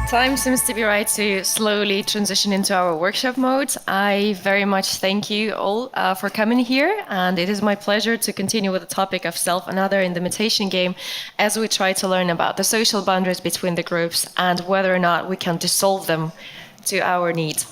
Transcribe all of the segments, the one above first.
Time seems to be right to slowly transition into our workshop mode. I very much thank you all for coming here, and it is my pleasure to continue with the topic of self and other in the imitation game as we try to learn about the social boundaries between the groups and whether or not we can dissolve them to our needs.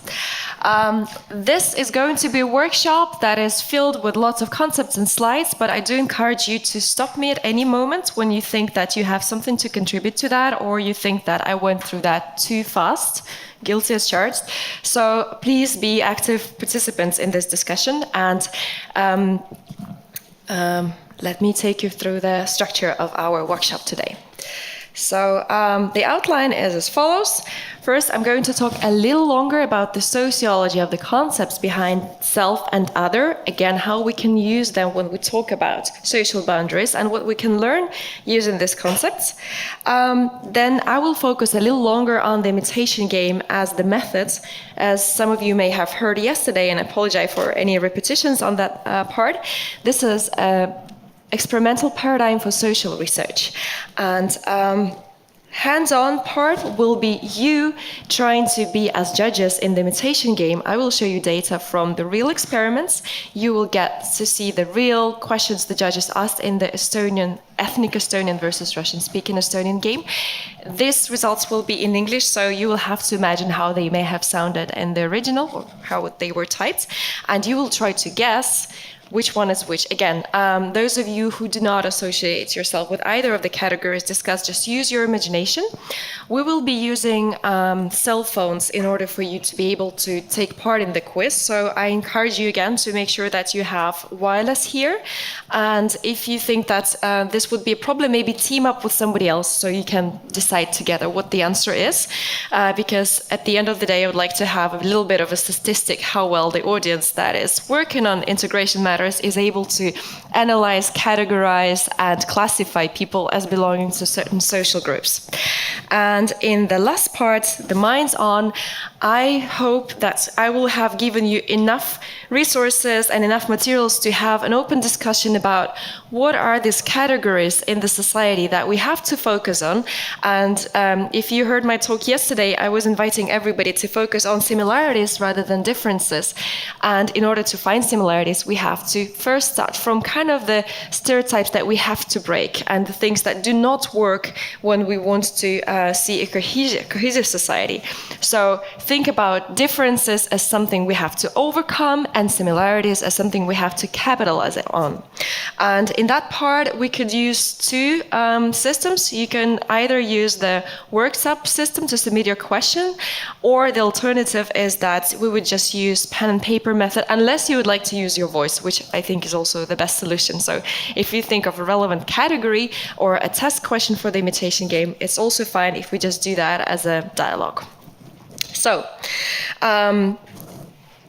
This is going to be a workshop that is filled with lots of concepts and slides, but I do encourage you to stop me at any moment when you think that you have something to contribute to that, or you think that I went through that too fast. Guilty as charged. So please be active participants in this discussion, and let me take you through the structure of our workshop today. So the outline is as follows. First, I'm going to talk a little longer about the sociology of the concepts behind self and other, again, how we can use them when we talk about social boundaries and what we can learn using these concepts. Then I will focus a little longer on the imitation game as the methods, as some of you may have heard yesterday, and I apologize for any repetitions on that part. This is experimental paradigm for social research. And hands-on part will be you trying to be as judges in the imitation game. I will show you data from the real experiments. You will get to see the real questions the judges asked in the ethnic Estonian versus Russian-speaking Estonian game. These results will be in English, so you will have to imagine how they may have sounded in the original, or how they were typed, and you will try to guess which one is which. Again, those of you who do not associate yourself with either of the categories discussed, just use your imagination. We will be using cell phones in order for you to be able to take part in the quiz. So I encourage you again to make sure that you have wireless here. And if you think that this would be a problem, maybe team up with somebody else so you can decide together what the answer is. Because at the end of the day, I would like to have a little bit of a statistic how well the audience that is working on integration matters is able to analyze, categorize, and classify people as belonging to certain social groups. And in the last part, the mind's on, I hope that I will have given you enough resources and enough materials to have an open discussion about what are these categories in the society that we have to focus on. And if you heard my talk yesterday, I was inviting everybody to focus on similarities rather than differences. And in order to find similarities, we have to first start from kind of the stereotypes that we have to break and the things that do not work when we want to see a cohesive society. So think about differences as something we have to overcome and similarities as something we have to capitalize on. And in that part, we could use two systems. You can either use the workshop system to submit your question, or the alternative is that we would just use pen and paper method, unless you would like to use your voice, which I think is also the best solution. So if you think of a relevant category or a test question for the imitation game, it's also fine if we just do that as a dialogue. So,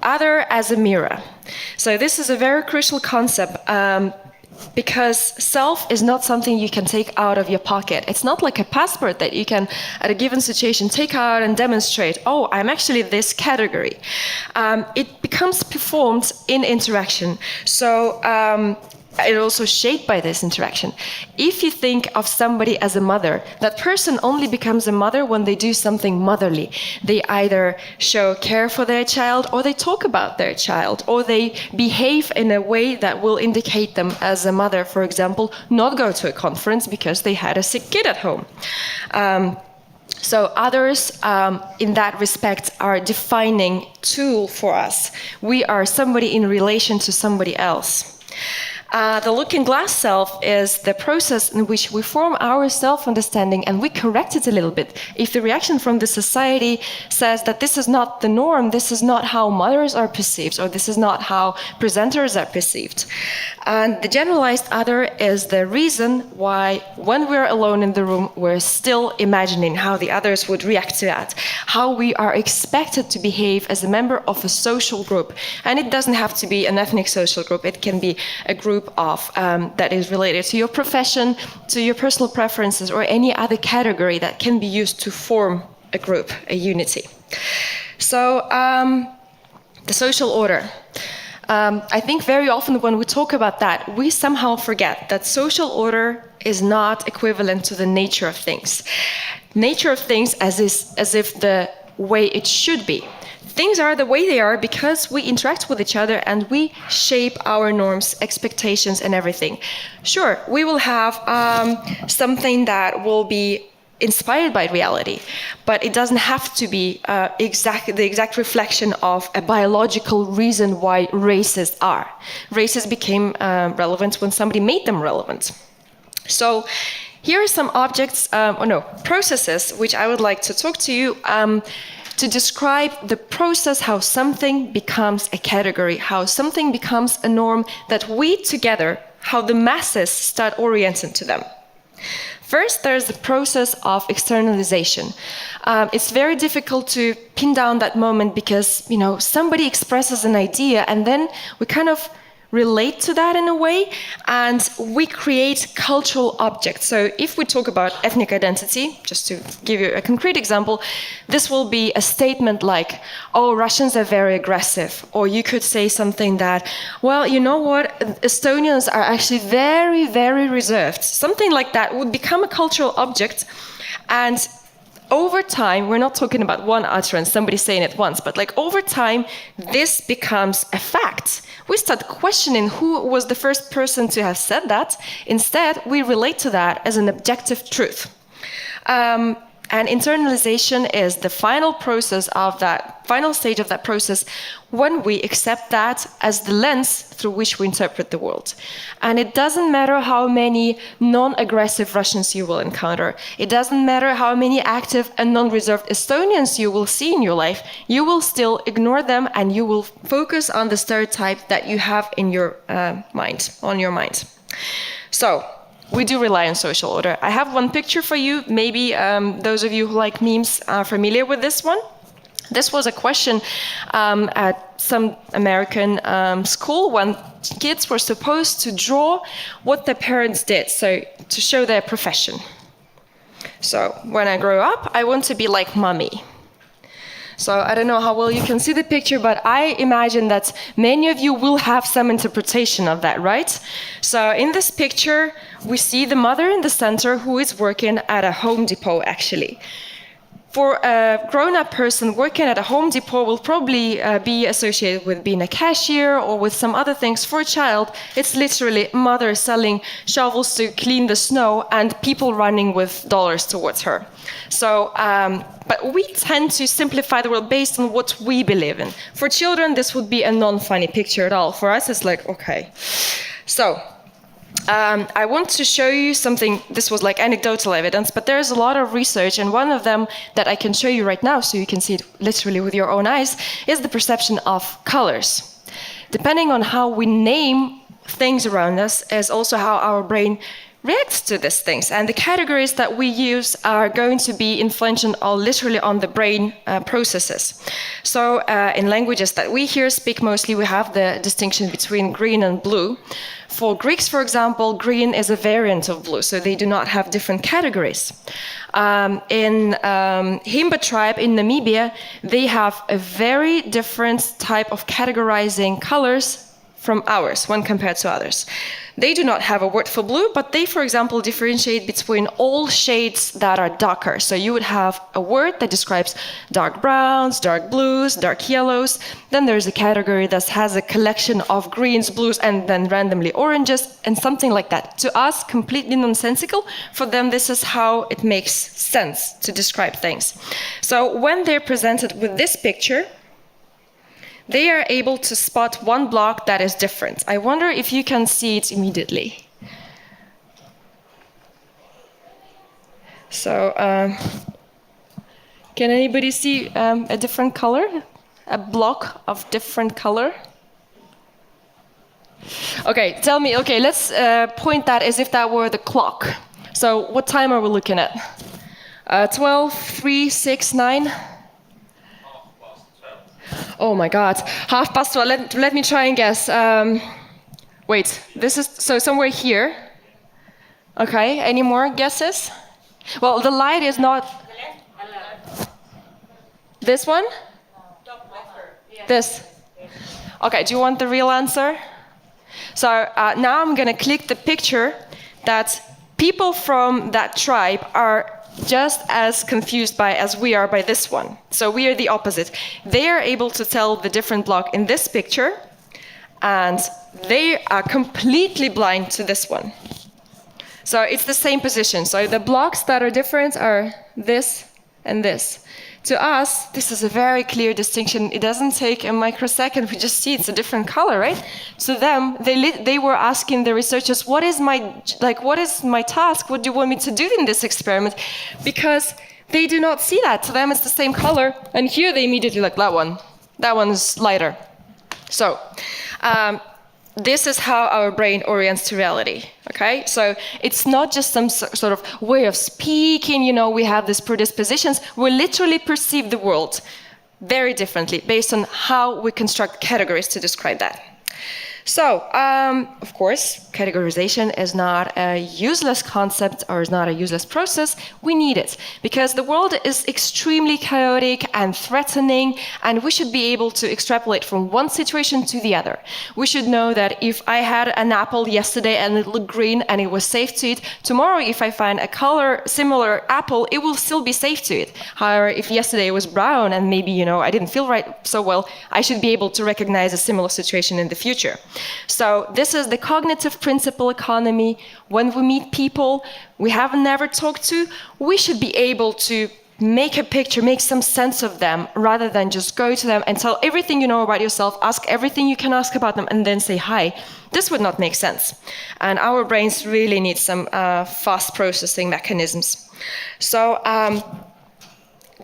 other as a mirror. So this is a very crucial concept because self is not something you can take out of your pocket. It's not like a passport that you can, at a given situation, take out and demonstrate, oh, I'm actually this category. It becomes performed in interaction. So it also shaped by this interaction. If you think of somebody as a mother, that person only becomes a mother when they do something motherly. They either show care for their child, or they talk about their child, or they behave in a way that will indicate them as a mother. For example, not go to a conference because they had a sick kid at home. So others, in that respect, are a defining tool for us. We are somebody in relation to somebody else. The looking glass self is the process in which we form our self-understanding and we correct it a little bit. If the reaction from the society says that this is not the norm, this is not how mothers are perceived, or this is not how presenters are perceived. And the generalized other is the reason why, when we're alone in the room, we're still imagining how the others would react to that, how we are expected to behave as a member of a social group. And it doesn't have to be an ethnic social group, it can be a group of that is related to your profession, to your personal preferences, or any other category that can be used to form a group, a unity. So the social order. I think very often when we talk about that, we somehow forget that social order is not equivalent to the nature of things. nature of things as if the way it should be. Things are the way they are because we interact with each other and we shape our norms, expectations, and everything. Sure, we will have something that will be inspired by reality, but it doesn't have to be the exact reflection of a biological reason why races are. Races became relevant when somebody made them relevant. So here are some processes which I would like to talk to you to describe the process how something becomes a category, how something becomes a norm that we together, how the masses start orienting to them. First, there's the process of externalization. It's very difficult to pin down that moment because, somebody expresses an idea and then we kind of relate to that in a way, and we create cultural objects. So if we talk about ethnic identity, just to give you a concrete example, this will be a statement like, oh, Russians are very aggressive. Or you could say something that, well, you know what, Estonians are actually very, very reserved. Something like that would become a cultural object, and over time, we're not talking about one utterance, somebody saying it once, but over time, this becomes a fact. We start questioning who was the first person to have said that. Instead, we relate to that as an objective truth. And internalization is the final stage of that process when we accept that as the lens through which we interpret the world. And it doesn't matter how many non-aggressive Russians you will encounter. It doesn't matter how many active and non-reserved Estonians you will see in your life. You will still ignore them and you will focus on the stereotype that you have in your mind. So, we do rely on social order. I have one picture for you. Maybe those of you who like memes are familiar with this one. This was a question at some American school when kids were supposed to draw what their parents did, so to show their profession. So when I grow up, I want to be like mommy. So I don't know how well you can see the picture, but I imagine that many of you will have some interpretation of that, right? So in this picture, we see the mother in the center who is working at a Home Depot, actually. For a grown-up person, working at a Home Depot will probably be associated with being a cashier or with some other things. For a child, it's literally mother selling shovels to clean the snow and people running with dollars towards her. So, but we tend to simplify the world based on what we believe in. For children, this would be a non-funny picture at all. For us, it's like, okay. So, I want to show you something. This was like anecdotal evidence, but there's a lot of research, and one of them that I can show you right now so you can see it literally with your own eyes is the perception of colors. Depending on how we name things around us is also how our brain reacts to these things, and the categories that we use are going to be influential literally on the brain processes. So in languages that we here speak mostly, we have the distinction between green and blue. For Greeks, for example, green is a variant of blue, so they do not have different categories. In Himba tribe in Namibia, they have a very different type of categorizing colors from ours when compared to others. They do not have a word for blue, but they, for example, differentiate between all shades that are darker. So you would have a word that describes dark browns, dark blues, dark yellows. Then there's a category that has a collection of greens, blues, and then randomly oranges, and something like that. To us, completely nonsensical. For them, this is how it makes sense to describe things. So when they're presented with this picture, they are able to spot one block that is different. I wonder if you can see it immediately. So, can anybody see a different color? A block of different color? Okay, tell me, okay, let's point that as if that were the clock. So, what time are we looking at? 12, 3, 6, 9? Oh my God, 12:30. Let me try and guess. Wait, this is so somewhere here. Okay, any more guesses? Well, the light is not. This one? This. Okay, do you want the real answer? So now I'm gonna click the picture that people from that tribe are just as confused as we are by this one. So we are the opposite. They are able to tell the different block in this picture, and they are completely blind to this one. So it's the same position. So the blocks that are different are this and this. To us, this is a very clear distinction. It doesn't take a microsecond. We just see it's a different color, right? To them, they were asking the researchers, what is my task? What do you want me to do in this experiment? Because they do not see that. To them, it's the same color. And here they immediately like, that one is lighter. So this is how our brain orients to reality, okay? So it's not just some sort of way of speaking, we have these predispositions. We literally perceive the world very differently based on how we construct categories to describe that. So, of course, categorization is not a useless concept or is not a useless process. We need it because the world is extremely chaotic and threatening, and we should be able to extrapolate from one situation to the other. We should know that if I had an apple yesterday and it looked green and it was safe to eat, tomorrow if I find a color similar apple, it will still be safe to eat. However, if yesterday it was brown and maybe, I didn't feel right so well, I should be able to recognize a similar situation in the future. So this is the cognitive principle economy. When we meet people we have never talked to, we should be able to make a picture, make some sense of them, rather than just go to them and tell everything you know about yourself, ask everything you can ask about them, and then say hi. This would not make sense. And our brains really need some fast processing mechanisms. So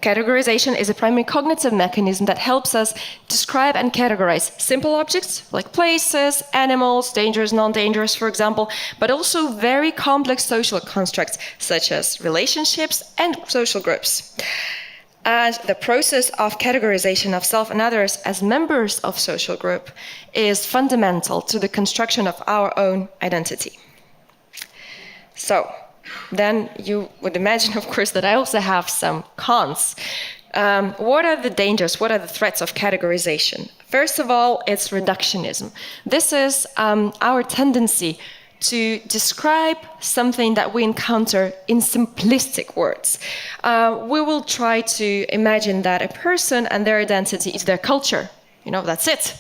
categorization is a primary cognitive mechanism that helps us describe and categorize simple objects like places, animals, dangerous, non-dangerous, for example, but also very complex social constructs such as relationships and social groups. And the process of categorization of self and others as members of social group is fundamental to the construction of our own identity. So, then you would imagine, of course, that I also have some cons. What are the dangers? What are the threats of categorization? First of all, it's reductionism. This is our tendency to describe something that we encounter in simplistic words. We will try to imagine that a person and their identity is their culture. That's it.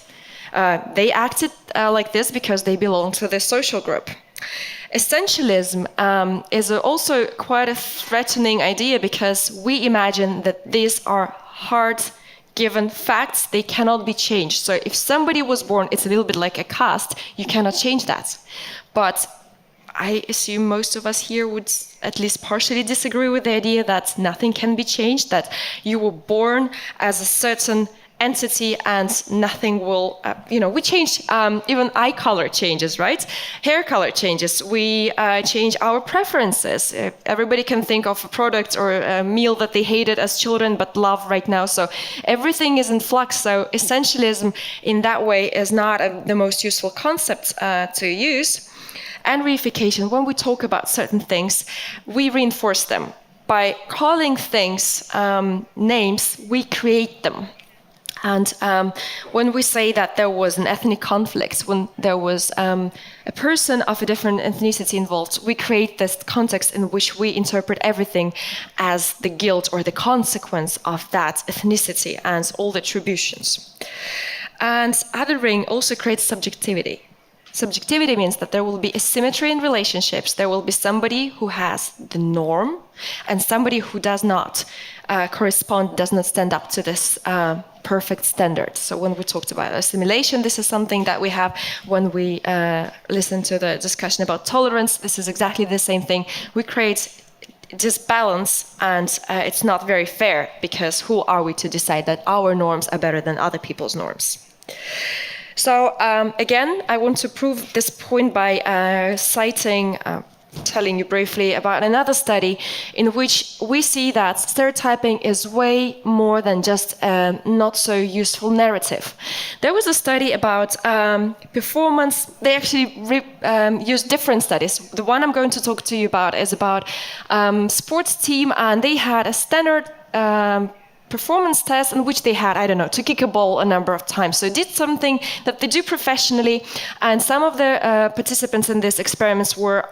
They acted like this because they belong to this social group. Essentialism is also quite a threatening idea because we imagine that these are hard given facts, they cannot be changed. So if somebody was born, it's a little bit like a caste, you cannot change that. But I assume most of us here would at least partially disagree with the idea that nothing can be changed, that you were born as a certain entity and nothing will, we change, even eye color changes, right? Hair color changes, we change our preferences. Everybody can think of a product or a meal that they hated as children but love right now. So everything is in flux. So essentialism in that way is not the most useful concept to use. And reification, when we talk about certain things, we reinforce them. By calling things names, we create them. And when we say that there was an ethnic conflict, when there was a person of a different ethnicity involved, we create this context in which we interpret everything as the guilt or the consequence of that ethnicity and all the attributions. And othering also creates subjectivity. Subjectivity means that there will be asymmetry in relationships. There will be somebody who has the norm and somebody who does not correspond, does not stand up to this perfect standard. So when we talked about assimilation, this is something that we have when we listen to the discussion about tolerance. This is exactly the same thing. We create disbalance, and it's not very fair because who are we to decide that our norms are better than other people's norms? So again, I want to prove this point by telling you briefly about another study in which we see that stereotyping is way more than just a not so useful narrative. There was a study about performance. They actually used different studies. The one I'm going to talk to you about is about sports team, and they had a standard performance test in which they had, I don't know, to kick a ball a number of times. So did something that they do professionally. And some of the participants in these experiments were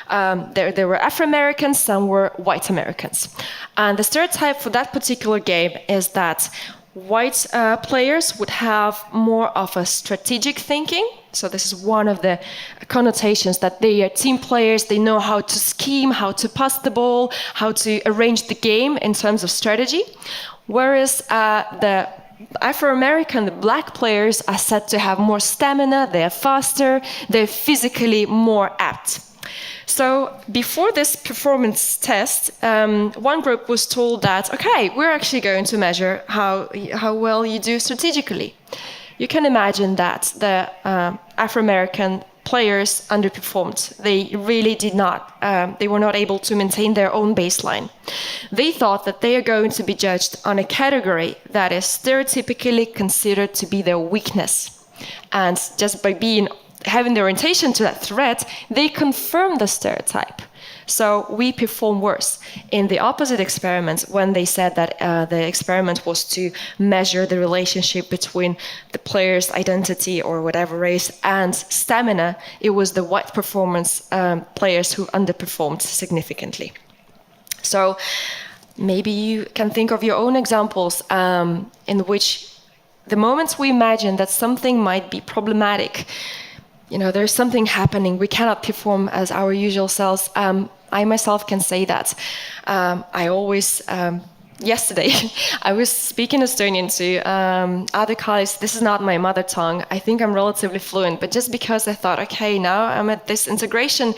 there were Afro-Americans, some were white Americans. And the stereotype for that particular game is that white players would have more of a strategic thinking. So this is one of the connotations, that they are team players, they know how to scheme, how to pass the ball, how to arrange the game in terms of strategy. Whereas the Afro-American, the black players, are said to have more stamina, they're faster, they're physically more apt. So before this performance test, one group was told that, okay, we're actually going to measure how well you do strategically. You can imagine that the Afro-American players underperformed. They really did not, they were not able to maintain their own baseline. They thought that they are going to be judged on a category that is stereotypically considered to be their weakness. And just by having the orientation to that threat, they confirm the stereotype. So we perform worse. In the opposite experiment, when they said that the experiment was to measure the relationship between the player's identity or whatever race and stamina, it was the white performance players who underperformed significantly. So maybe you can think of your own examples in which the moments we imagine that something might be problematic, there's something happening, we cannot perform as our usual selves. I myself can say that. I always, yesterday, I was speaking Estonian to other colleagues. This is not my mother tongue. I think I'm relatively fluent, but just because I thought, okay, now I'm at this integration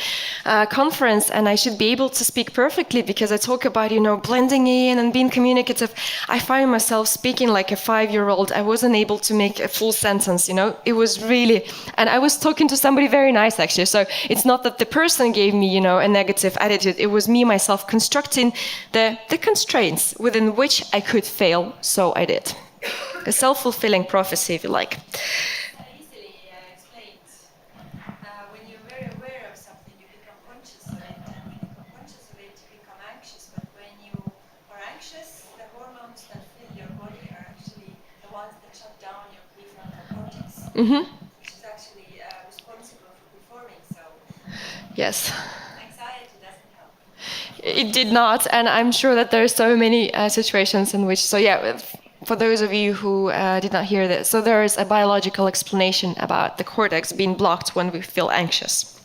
conference and I should be able to speak perfectly because I talk about, blending in and being communicative. I find myself speaking like a 5-year-old. I wasn't able to make a full sentence, It was really, and I was talking to somebody very nice actually. So it's not that the person gave me, a negative attitude. It was me, myself, constructing the constraints within which I could fail, so I did. A self-fulfilling prophecy, if you like. Easily explained. When you're very aware of something, you become conscious of it, and when you become conscious of it, you become anxious. But when you are anxious, the hormones that fill your body are actually the ones that shut down your prefrontal cortex, which is actually responsible for performing. So, yes. It did not, and I'm sure that there are so many situations in which, for those of you who did not hear this, so there is a biological explanation about the cortex being blocked when we feel anxious.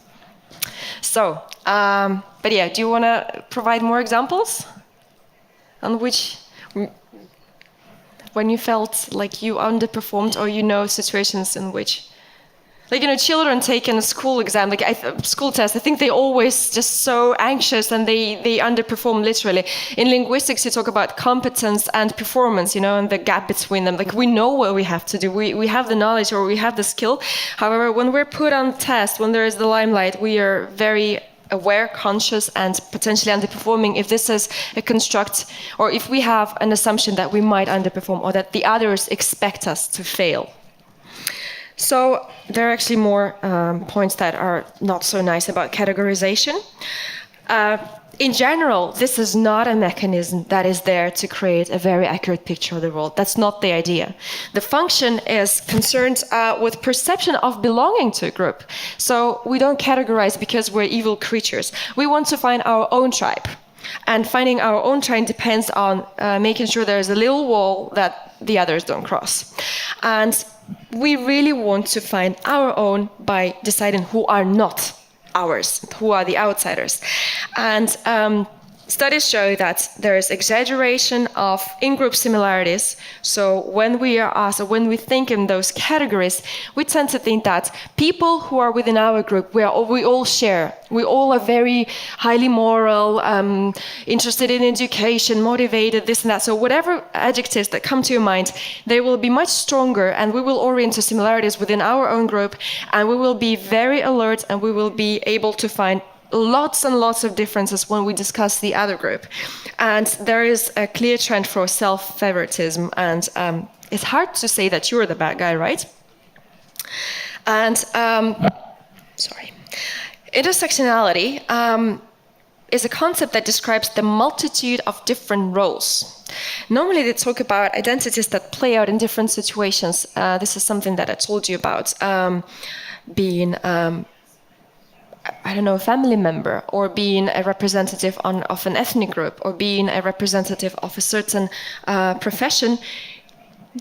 So, but yeah, do you want to provide more examples on which, when you felt like you underperformed, or situations in which, children taking a school exam, school test, I think they always just so anxious and they underperform literally. In linguistics, you talk about competence and performance, and the gap between them. We know what we have to do. We have the knowledge or we have the skill. However, when we're put on test, when there is the limelight, we are very aware, conscious, and potentially underperforming if this is a construct, or if we have an assumption that we might underperform or that the others expect us to fail. So there are actually more points that are not so nice about categorization. In general, this is not a mechanism that is there to create a very accurate picture of the world. That's not the idea. The function is concerned with perception of belonging to a group. So we don't categorize because we're evil creatures. We want to find our own tribe. And finding our own tribe depends on making sure there's a little wall that the others don't cross. And we really want to find our own by deciding who are not ours, who are the outsiders. And studies show that there is exaggeration of in-group similarities. So when we are asked, or when we think in those categories, we tend to think that people who are within our group, we all share. We all are very highly moral, interested in education, motivated, this and that. So whatever adjectives that come to your mind, they will be much stronger, and we will orient to similarities within our own group, and we will be very alert, and we will be able to find lots and lots of differences when we discuss the other group. And there is a clear trend for self-favoritism, and it's hard to say that you're the bad guy, right? And intersectionality is a concept that describes the multitude of different roles. Normally they talk about identities that play out in different situations. This is something that I told you about, being a family member, or being a representative of an ethnic group, or being a representative of a certain profession.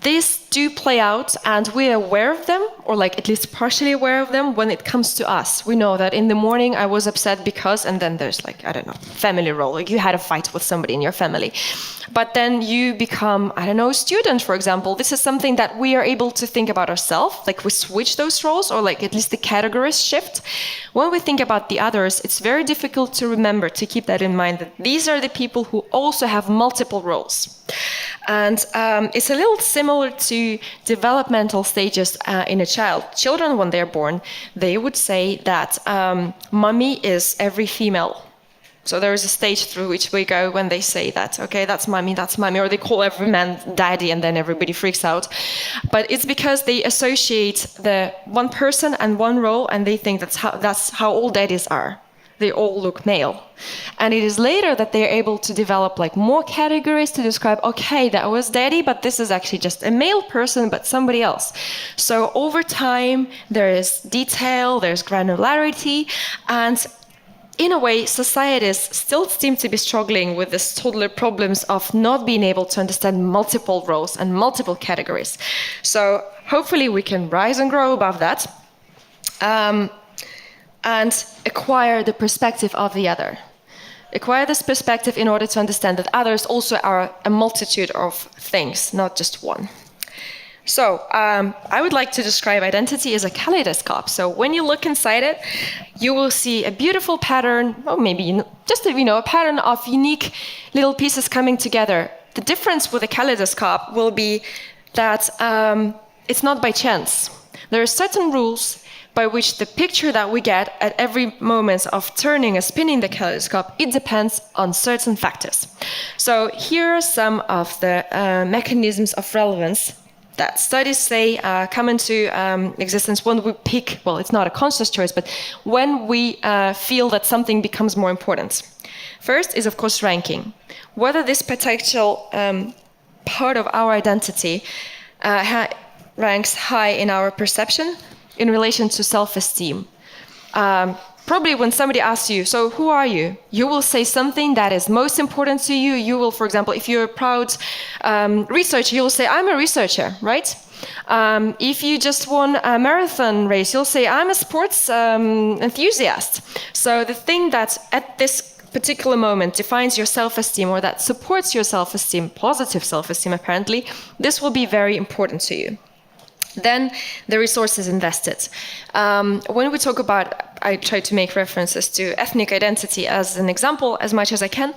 These do play out, and we're aware of them, or like at least partially aware of them when it comes to us. We know that in the morning I was upset because, and then there's like, family role, like you had a fight with somebody in your family. But then you become, a student, for example. This is something that we are able to think about ourselves, like we switch those roles, or like at least the categories shift. When we think about the others, it's very difficult to remember, to keep that in mind, that these are the people who also have multiple roles. And it's a little similar to developmental stages in a child. Children, when they're born, they would say that mommy is every female. So there is a stage through which we go when they say that, okay, that's mommy, or they call every man daddy, and then everybody freaks out. But it's because they associate the one person and one role, and they think that's how all daddies are. They all look male. And it is later that they're able to develop like more categories to describe, okay, that was daddy, but this is actually just a male person, but somebody else. So over time, there is detail, there's granularity, and in a way, societies still seem to be struggling with this toddler problems of not being able to understand multiple roles and multiple categories. So hopefully we can rise and grow above that. And acquire the perspective of the other. Acquire this perspective in order to understand that others also are a multitude of things, not just one. So I would like to describe identity as a kaleidoscope. So when you look inside it, you will see a beautiful pattern, or maybe just a pattern of unique little pieces coming together. The difference with a kaleidoscope will be that it's not by chance. There are certain rules by which the picture that we get at every moment of turning and spinning the kaleidoscope, it depends on certain factors. So here are some of the mechanisms of relevance that studies say come into existence when we pick, well, it's not a conscious choice, but when we feel that something becomes more important. First is, of course, ranking. Whether this potential part of our identity ranks high in our perception, in relation to self-esteem. Probably when somebody asks you, so who are you? You will say something that is most important to you. You will, for example, if you're a proud researcher, you'll say, I'm a researcher, right? If you just won a marathon race, you'll say, I'm a sports enthusiast. So the thing that at this particular moment defines your self-esteem, or that supports your self-esteem, positive self-esteem apparently, this will be very important to you. Then the resources invested. When we talk about, I try to make references to ethnic identity as an example as much as I can.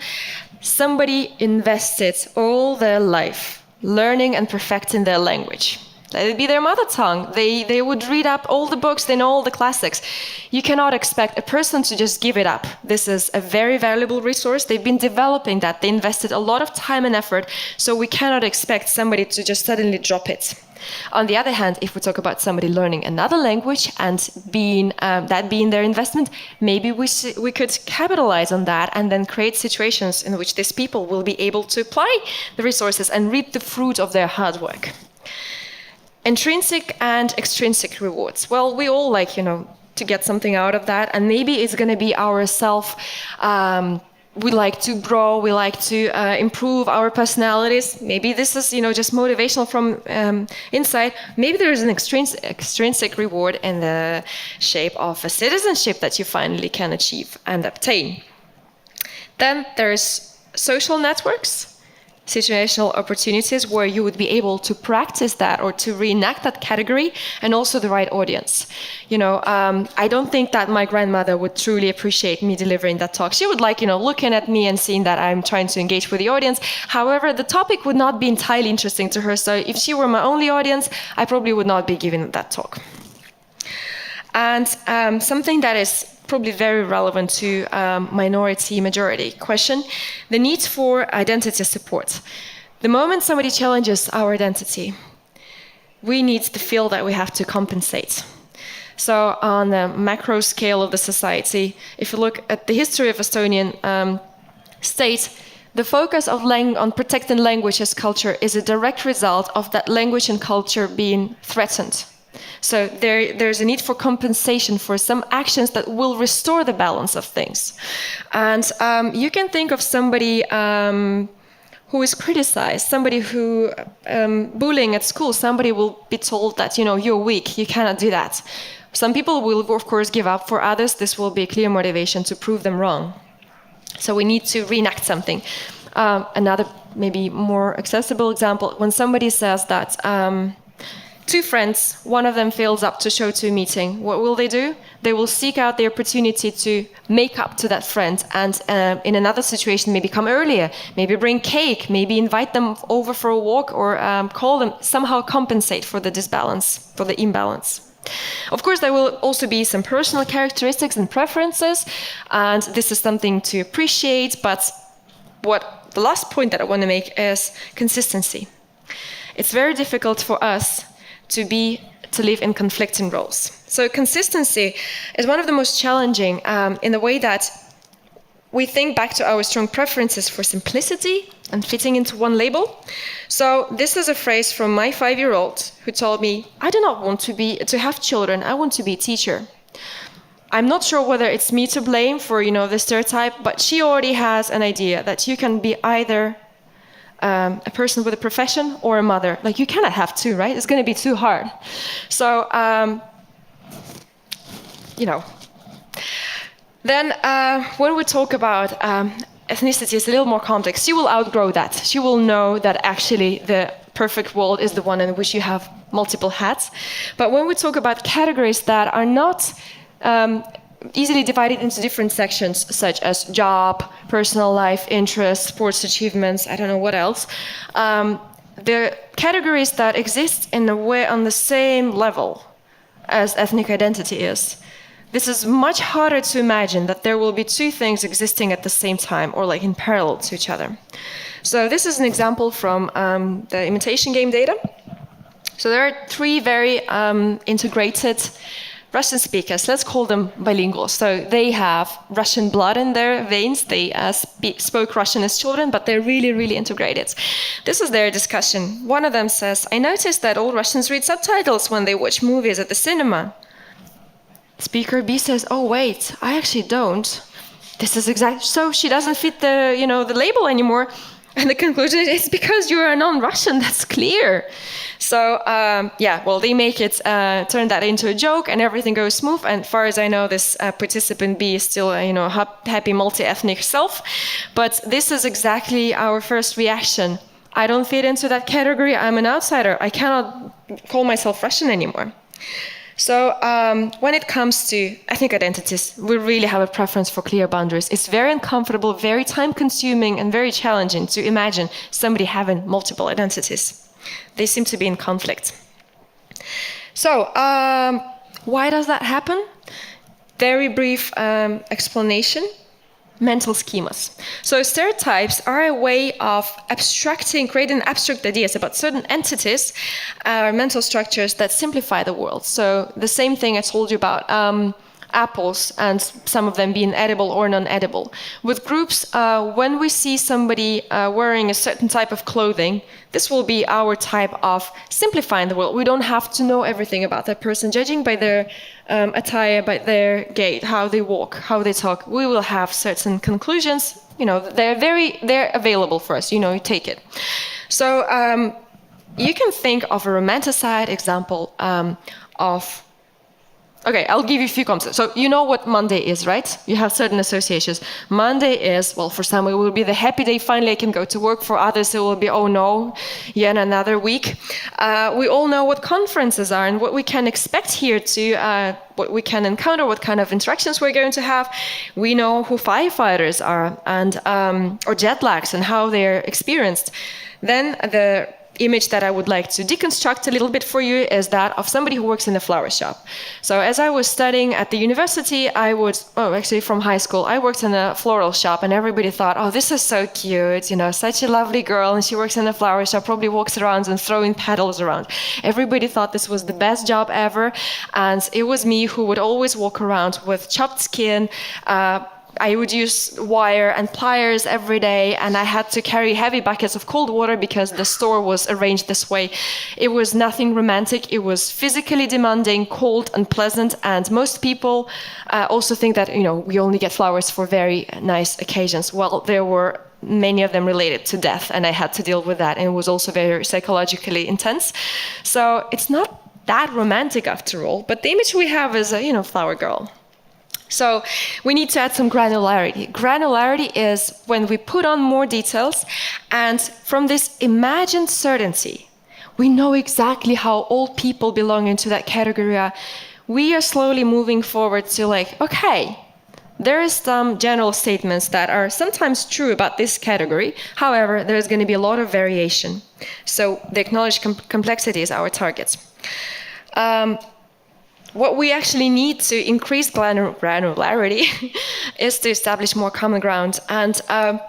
Somebody invested all their life learning and perfecting their language. Let it be their mother tongue. They would read up all the books, they know all the classics. You cannot expect a person to just give it up. This is a very valuable resource. They've been developing that. They invested a lot of time and effort, so we cannot expect somebody to just suddenly drop it. On the other hand, if we talk about somebody learning another language and being their investment, maybe we could capitalize on that and then create situations in which these people will be able to apply the resources and reap the fruit of their hard work. Intrinsic and extrinsic rewards. Well, we all like, to get something out of that, and maybe it's going to be our we like to grow, we like to improve our personalities. Maybe this is, just motivational from inside. Maybe there is an extrinsic reward in the shape of a citizenship that you finally can achieve and obtain. Then there's social networks, situational opportunities where you would be able to practice that or to reenact that category, and also the right audience. I don't think that my grandmother would truly appreciate me delivering that talk. She would like, looking at me and seeing that I'm trying to engage with the audience. However, the topic would not be entirely interesting to her. So if she were my only audience, I probably would not be giving that talk. And something that is probably very relevant to minority-majority question, the need for identity support. The moment somebody challenges our identity, we need to feel that we have to compensate. So on the macro scale of the society, if you look at the history of Estonian state, the focus of on protecting language as culture is a direct result of that language and culture being threatened. So there's a need for compensation for some actions that will restore the balance of things. And you can think of somebody who is criticized, somebody who bullying at school, somebody will be told that, you're weak, you cannot do that. Some people will, of course, give up. For others, this will be a clear motivation to prove them wrong. So we need to reenact something. Another maybe more accessible example, when somebody says that two friends, one of them fails up to show to a meeting, what will they do? They will seek out the opportunity to make up to that friend and in another situation maybe come earlier, maybe bring cake, maybe invite them over for a walk or call them, somehow compensate for the disbalance, for the imbalance. Of course, there will also be some personal characteristics and preferences, and this is something to appreciate, but the last point that I want to make is consistency. It's very difficult for us to live in conflicting roles. So consistency is one of the most challenging in the way that we think back to our strong preferences for simplicity and fitting into one label. So this is a phrase from my 5-year-old who told me, I do not want to have children, I want to be a teacher. I'm not sure whether it's me to blame for, the stereotype, but she already has an idea that you can be either a person with a profession or a mother. Like, you cannot have two, right? It's going to be too hard. So, Then when we talk about ethnicity, it's a little more complex. She will outgrow that. She will know that actually the perfect world is the one in which you have multiple hats. But when we talk about categories that are not easily divided into different sections, such as job, personal life, interests, sports achievements, I don't know what else, the categories that exist in a way on the same level as ethnic identity is. This is much harder to imagine, that there will be two things existing at the same time or like in parallel to each other. So this is an example from the imitation game data. So there are 3 very integrated Russian speakers. Let's call them bilingual. So they have Russian blood in their veins. They spoke Russian as children, but they're really, really integrated. This is their discussion. One of them says, I noticed that all Russians read subtitles when they watch movies at the cinema. Speaker B says, oh, wait, I actually don't. This is exactly, so she doesn't fit the label anymore. And the conclusion is because you're a non-Russian, that's clear. So, they make it, turn that into a joke and everything goes smooth. And as far as I know, this participant B is still, happy multi-ethnic self. But this is exactly our first reaction. I don't fit into that category, I'm an outsider. I cannot call myself Russian anymore. So when it comes to ethnic identities, we really have a preference for clear boundaries. It's very uncomfortable, very time-consuming, and very challenging to imagine somebody having multiple identities. They seem to be in conflict. So why does that happen? Very brief explanation. Mental schemas. So stereotypes are a way of creating abstract ideas about certain entities, mental structures that simplify the world. So the same thing I told you about apples and some of them being edible or non-edible. With groups, when we see somebody wearing a certain type of clothing, this will be our type of simplifying the world. We don't have to know everything about that person. Judging by their attire, by their gait, how they walk, how they talk, we will have certain conclusions. They're available for us. You take it. So you can think of a romanticized example of. Okay, I'll give you a few concepts. So you know what Monday is, right? You have certain associations. Monday is, well, for some it will be the happy day, finally I can go to work. For others it will be, oh no, yet another week. We all know what conferences are and what we can expect here what we can encounter, what kind of interactions we're going to have. We know who firefighters are and or jet lags and how they're experienced. Then the image that I would like to deconstruct a little bit for you is that of somebody who works in a flower shop. So as I was studying at the university, actually from high school, I worked in a floral shop, and everybody thought, oh, this is so cute, such a lovely girl, and she works in a flower shop, probably walks around and throwing petals around. Everybody thought this was the best job ever, and it was me who would always walk around with chopped skin. I would use wire and pliers every day, and I had to carry heavy buckets of cold water because the store was arranged this way. It was nothing romantic. It was physically demanding, cold, unpleasant, and most people also think that, we only get flowers for very nice occasions. Well, there were many of them related to death, and I had to deal with that, and it was also very psychologically intense. So it's not that romantic after all, but the image we have is a, flower girl. So we need to add some granularity. Granularity is when we put on more details, and from this imagined certainty, we know exactly how all people belonging to that category are. We are slowly moving forward to okay, there is some general statements that are sometimes true about this category. However, there's going to be a lot of variation. So the acknowledged complexity is our target. What we actually need to increase granularity is to establish more common ground, and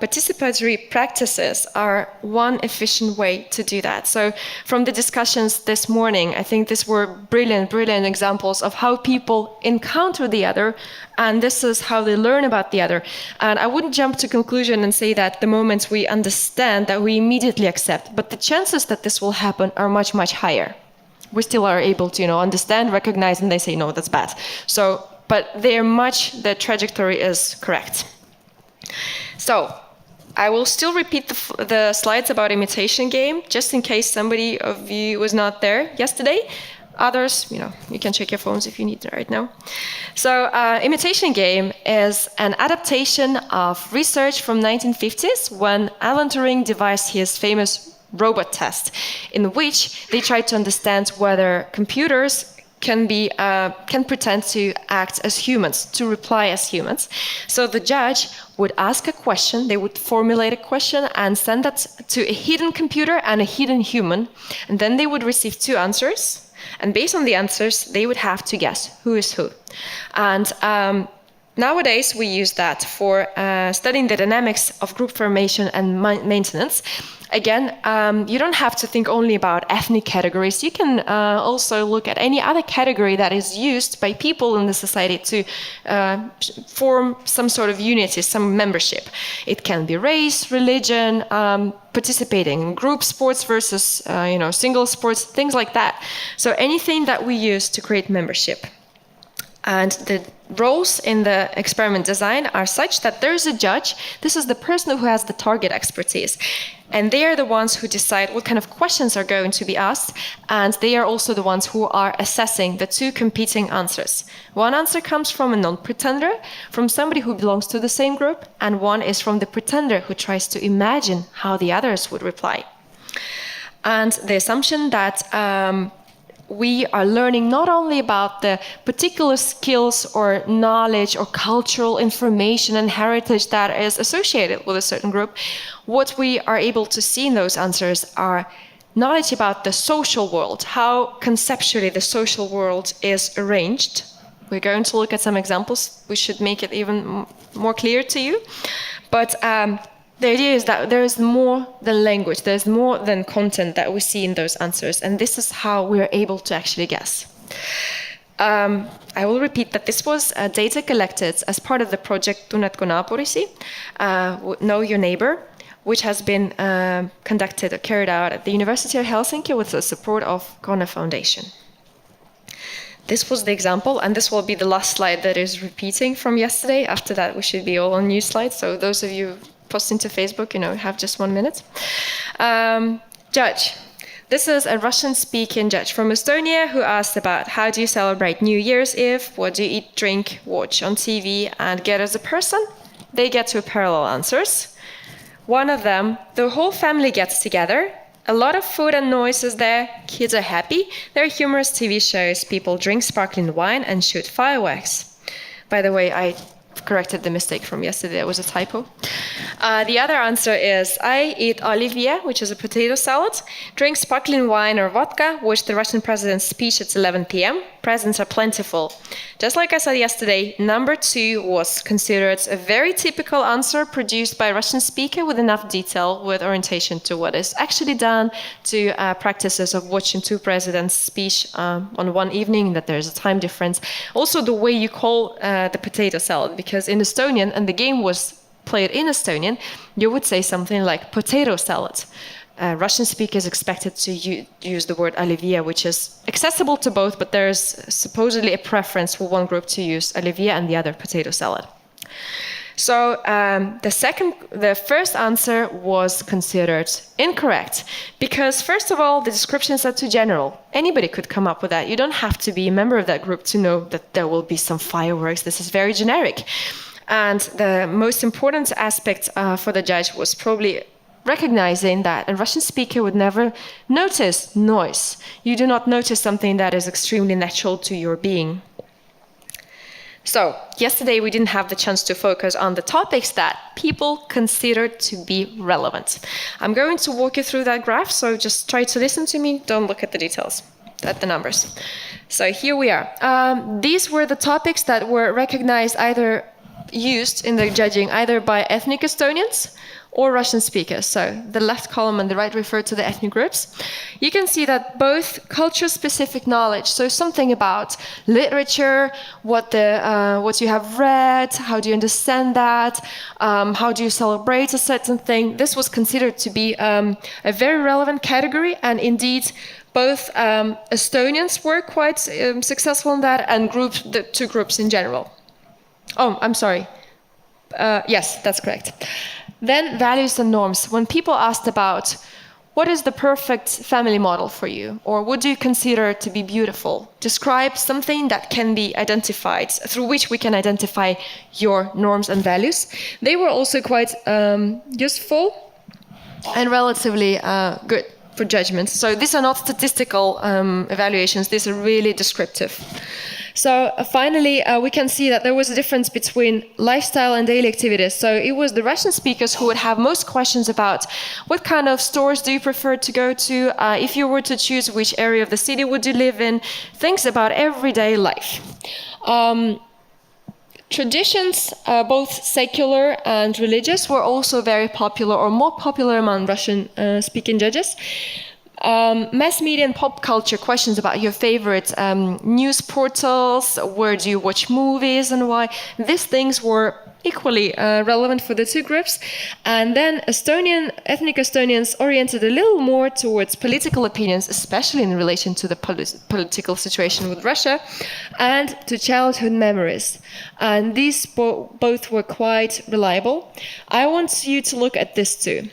participatory practices are one efficient way to do that. So from the discussions this morning, I think these were brilliant examples of how people encounter the other, and this is how they learn about the other. And I wouldn't jump to conclusion and say that the moment we understand that we immediately accept, but the chances that this will happen are much, much higher. We still are able to, understand, recognize, and they say, no, that's bad. So, but the trajectory is correct. So, I will still repeat the slides about imitation game, just in case somebody of you was not there yesterday. Others, you can check your phones if you need it right now. So, imitation game is an adaptation of research from 1950s when Alan Turing devised his famous robot test, in which they tried to understand whether computers can pretend to act as humans, to reply as humans. So the judge would ask a question, they would formulate a question and send that to a hidden computer and a hidden human, and then they would receive two answers, and based on the answers, they would have to guess who is who. And nowadays, we use that for studying the dynamics of group formation and maintenance. Again, you don't have to think only about ethnic categories. You can also look at any other category that is used by people in the society to form some sort of unity, some membership. It can be race, religion, participating in group sports versus single sports, things like that. So anything that we use to create membership. And the roles in the experiment design are such that there is a judge. This is the person who has the target expertise. And they are the ones who decide what kind of questions are going to be asked. And they are also the ones who are assessing the two competing answers. One answer comes from a non-pretender, from somebody who belongs to the same group. And one is from the pretender who tries to imagine how the others would reply. And the assumption that we are learning not only about the particular skills or knowledge or cultural information and heritage that is associated with a certain group. What we are able to see in those answers are knowledge about the social world, how conceptually the social world is arranged. We're going to look at some examples. We should make it even more clear to you. But the idea is that there is more than language, there's more than content that we see in those answers, and this is how we are able to actually guess. I will repeat that this was data collected as part of the project Tunnetko naapurisi, Know Your Neighbor, which has been conducted or carried out at the University of Helsinki with the support of Kone Foundation. This was the example, and this will be the last slide that is repeating from yesterday. After that, we should be all on new slides, so those of you posting to Facebook, have just 1 minute. Judge. This is a Russian-speaking judge from Estonia who asked about how do you celebrate New Year's Eve, what do you eat, drink, watch on TV, and get as a person? They get two parallel answers. One of them, the whole family gets together, a lot of food and noise is there, kids are happy, there are humorous TV shows, people drink sparkling wine and shoot fireworks. By the way, I corrected the mistake from yesterday, it was a typo. The other answer is I eat olivier, which is a potato salad, drink sparkling wine or vodka, watch the Russian president's speech at 11 p.m. Presents are plentiful. Just like I said yesterday, number 2 was considered a very typical answer produced by a Russian speaker with enough detail, with orientation to what is actually done, to practices of watching 2 presidents' speech on one evening, that there's a time difference. Also the way you call the potato salad, because in Estonian, and the game was played in Estonian, you would say something like potato salad. Russian speakers expected to use the word olivier, which is accessible to both, but there's supposedly a preference for one group to use olivier and the other potato salad. So the first answer was considered incorrect because, first of all, the descriptions are too general. Anybody could come up with that. You don't have to be a member of that group to know that there will be some fireworks. This is very generic. And the most important aspect for the judge was probably recognizing that a Russian speaker would never notice noise. You do not notice something that is extremely natural to your being. So, yesterday we didn't have the chance to focus on the topics that people considered to be relevant. I'm going to walk you through that graph, so just try to listen to me, don't look at the details, at the numbers. So here we are. These were the topics that were recognized used in the judging either by ethnic Estonians or Russian speakers. So the left column and the right refer to the ethnic groups. You can see that both culture-specific knowledge, so something about literature, what you have read, how do you understand that, how do you celebrate a certain thing, this was considered to be a very relevant category, and indeed both Estonians were quite successful in that, and the 2 groups in general. Oh, I'm sorry. Yes, that's correct. Then values and norms. When people asked about what is the perfect family model for you, or what do you consider to be beautiful, describe something that can be identified, through which we can identify your norms and values. They were also quite useful and relatively good for judgments. So these are not statistical evaluations, these are really descriptive. So finally, we can see that there was a difference between lifestyle and daily activities. So it was the Russian speakers who would have most questions about what kind of stores do you prefer to go to, if you were to choose which area of the city would you live in, things about everyday life. Traditions, both secular and religious, were also very popular, or more popular among Russian-speaking judges. Mass media and pop culture, questions about your favorite news portals, where do you watch movies and why. These things were equally relevant for the 2 groups. And then ethnic Estonians oriented a little more towards political opinions, especially in relation to the political situation with Russia, and to childhood memories. And these both were quite reliable. I want you to look at this too.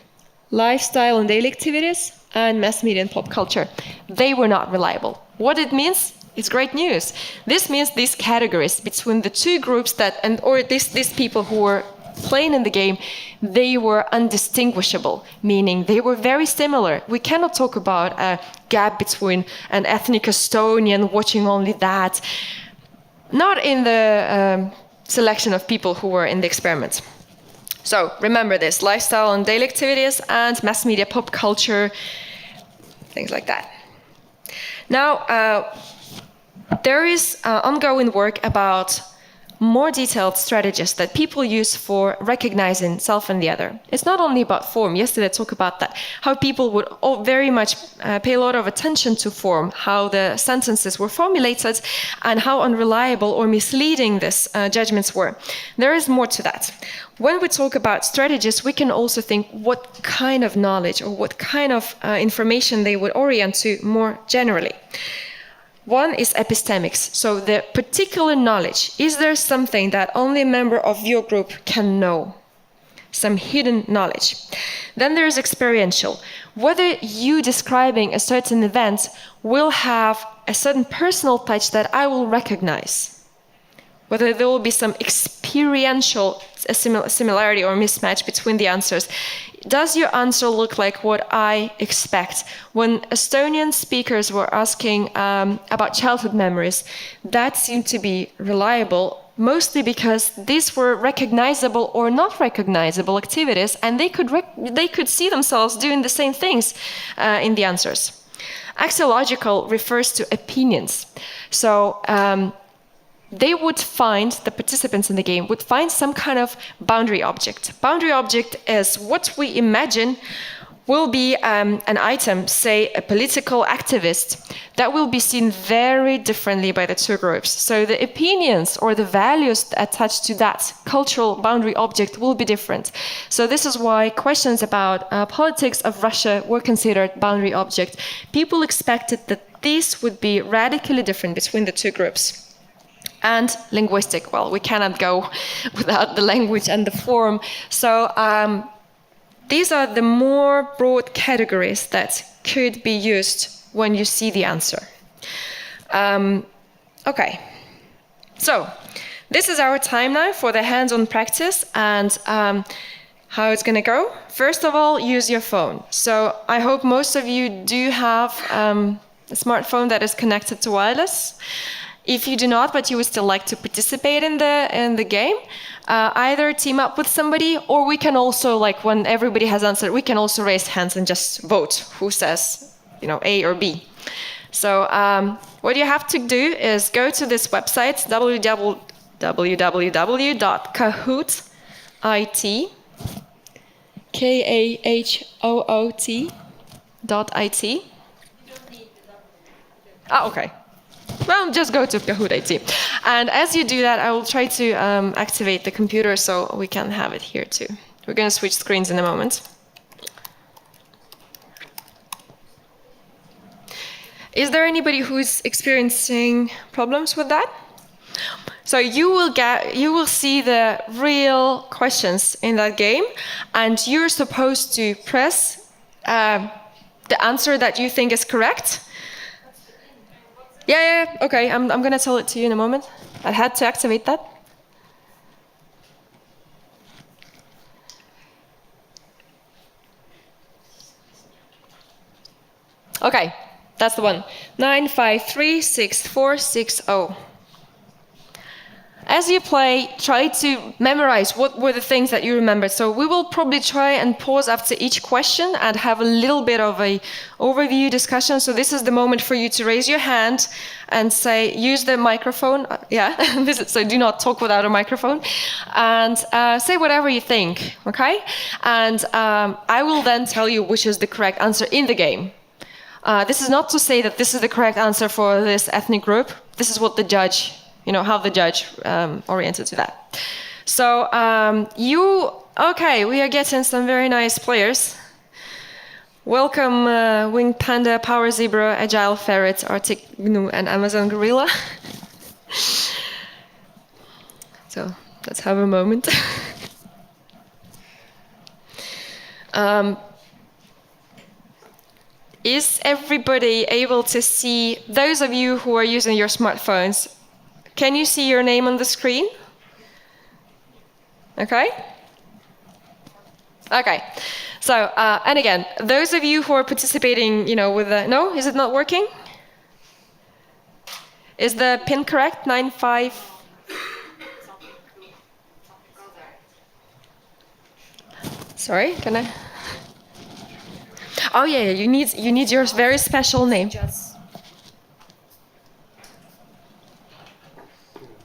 Lifestyle and daily activities, and mass media and pop culture. They were not reliable. What it means? It's great news. This means these categories between the 2 groups these people who were playing in the game, they were undistinguishable, meaning they were very similar. We cannot talk about a gap between an ethnic Estonian watching only that. Not in the selection of people who were in the experiment. So remember this, lifestyle and daily activities and mass media, pop culture, things like that. Now, there is ongoing work about more detailed strategies that people use for recognizing self and the other. It's not only about form. Yesterday I talked about that, how people would very much pay a lot of attention to form, how the sentences were formulated, and how unreliable or misleading these judgments were. There is more to that. When we talk about strategies, we can also think what kind of knowledge or what kind of information they would orient to more generally. One is epistemics, so the particular knowledge. Is there something that only a member of your group can know? Some hidden knowledge. Then there's experiential. Whether you describing a certain event will have a certain personal touch that I will recognize. Whether there will be some experiential similarity or mismatch between the answers. Does your answer look like what I expect? When Estonian speakers were asking about childhood memories, that seemed to be reliable mostly because these were recognizable or not recognizable activities, and they could see themselves doing the same things in the answers. Axiological refers to opinions. So they would find, the participants in the game would find some kind of boundary object. Boundary object is what we imagine will be an item, say a political activist, that will be seen very differently by the two groups. So the opinions or the values attached to that cultural boundary object will be different. So this is why questions about politics of Russia were considered boundary object. People expected that these would be radically different between the two groups. And linguistic, well, we cannot go without the language and the form. So these are the more broad categories that could be used when you see the answer. Okay, so this is our time now for the hands-on practice and how it's going to go. First of all, use your phone. So I hope most of you do have a smartphone that is connected to wireless. If you do not, but you would still like to participate in the game, either team up with somebody, or we can also, like when everybody has answered, we can also raise hands and just vote who says, A or B. So what you have to do is go to this website, www.kahoot.it. Ah, okay. Well, just go to Kahoot IT. And as you do that, I will try to activate the computer so we can have it here too. We're going to switch screens in a moment. Is there anybody who's experiencing problems with that? So you will see the real questions in that game, and you're supposed to press the answer that you think is correct. Yeah, okay, I'm going to tell it to you in a moment. I had to activate that. Okay, that's the one. 9536460. As you play, try to memorize what were the things that you remembered. So we will probably try and pause after each question and have a little bit of a overview discussion. So this is the moment for you to raise your hand and say, use the microphone. So do not talk without a microphone. And say whatever you think, okay? And I will then tell you which is the correct answer in the game. This is not to say that this is the correct answer for this ethnic group. This is what the judge, how the judge oriented to that. So we are getting some very nice players. Welcome Winged Panda, Power Zebra, Agile Ferret, Arctic Gnu, and Amazon Gorilla. So let's have a moment. Is everybody able to see, those of you who are using your smartphones, can you see your name on the screen? Okay. So, and again, those of you who are participating, with the, no, is it not working? Is the pin correct? 95? Sorry, can I? Oh yeah, you need your very special name.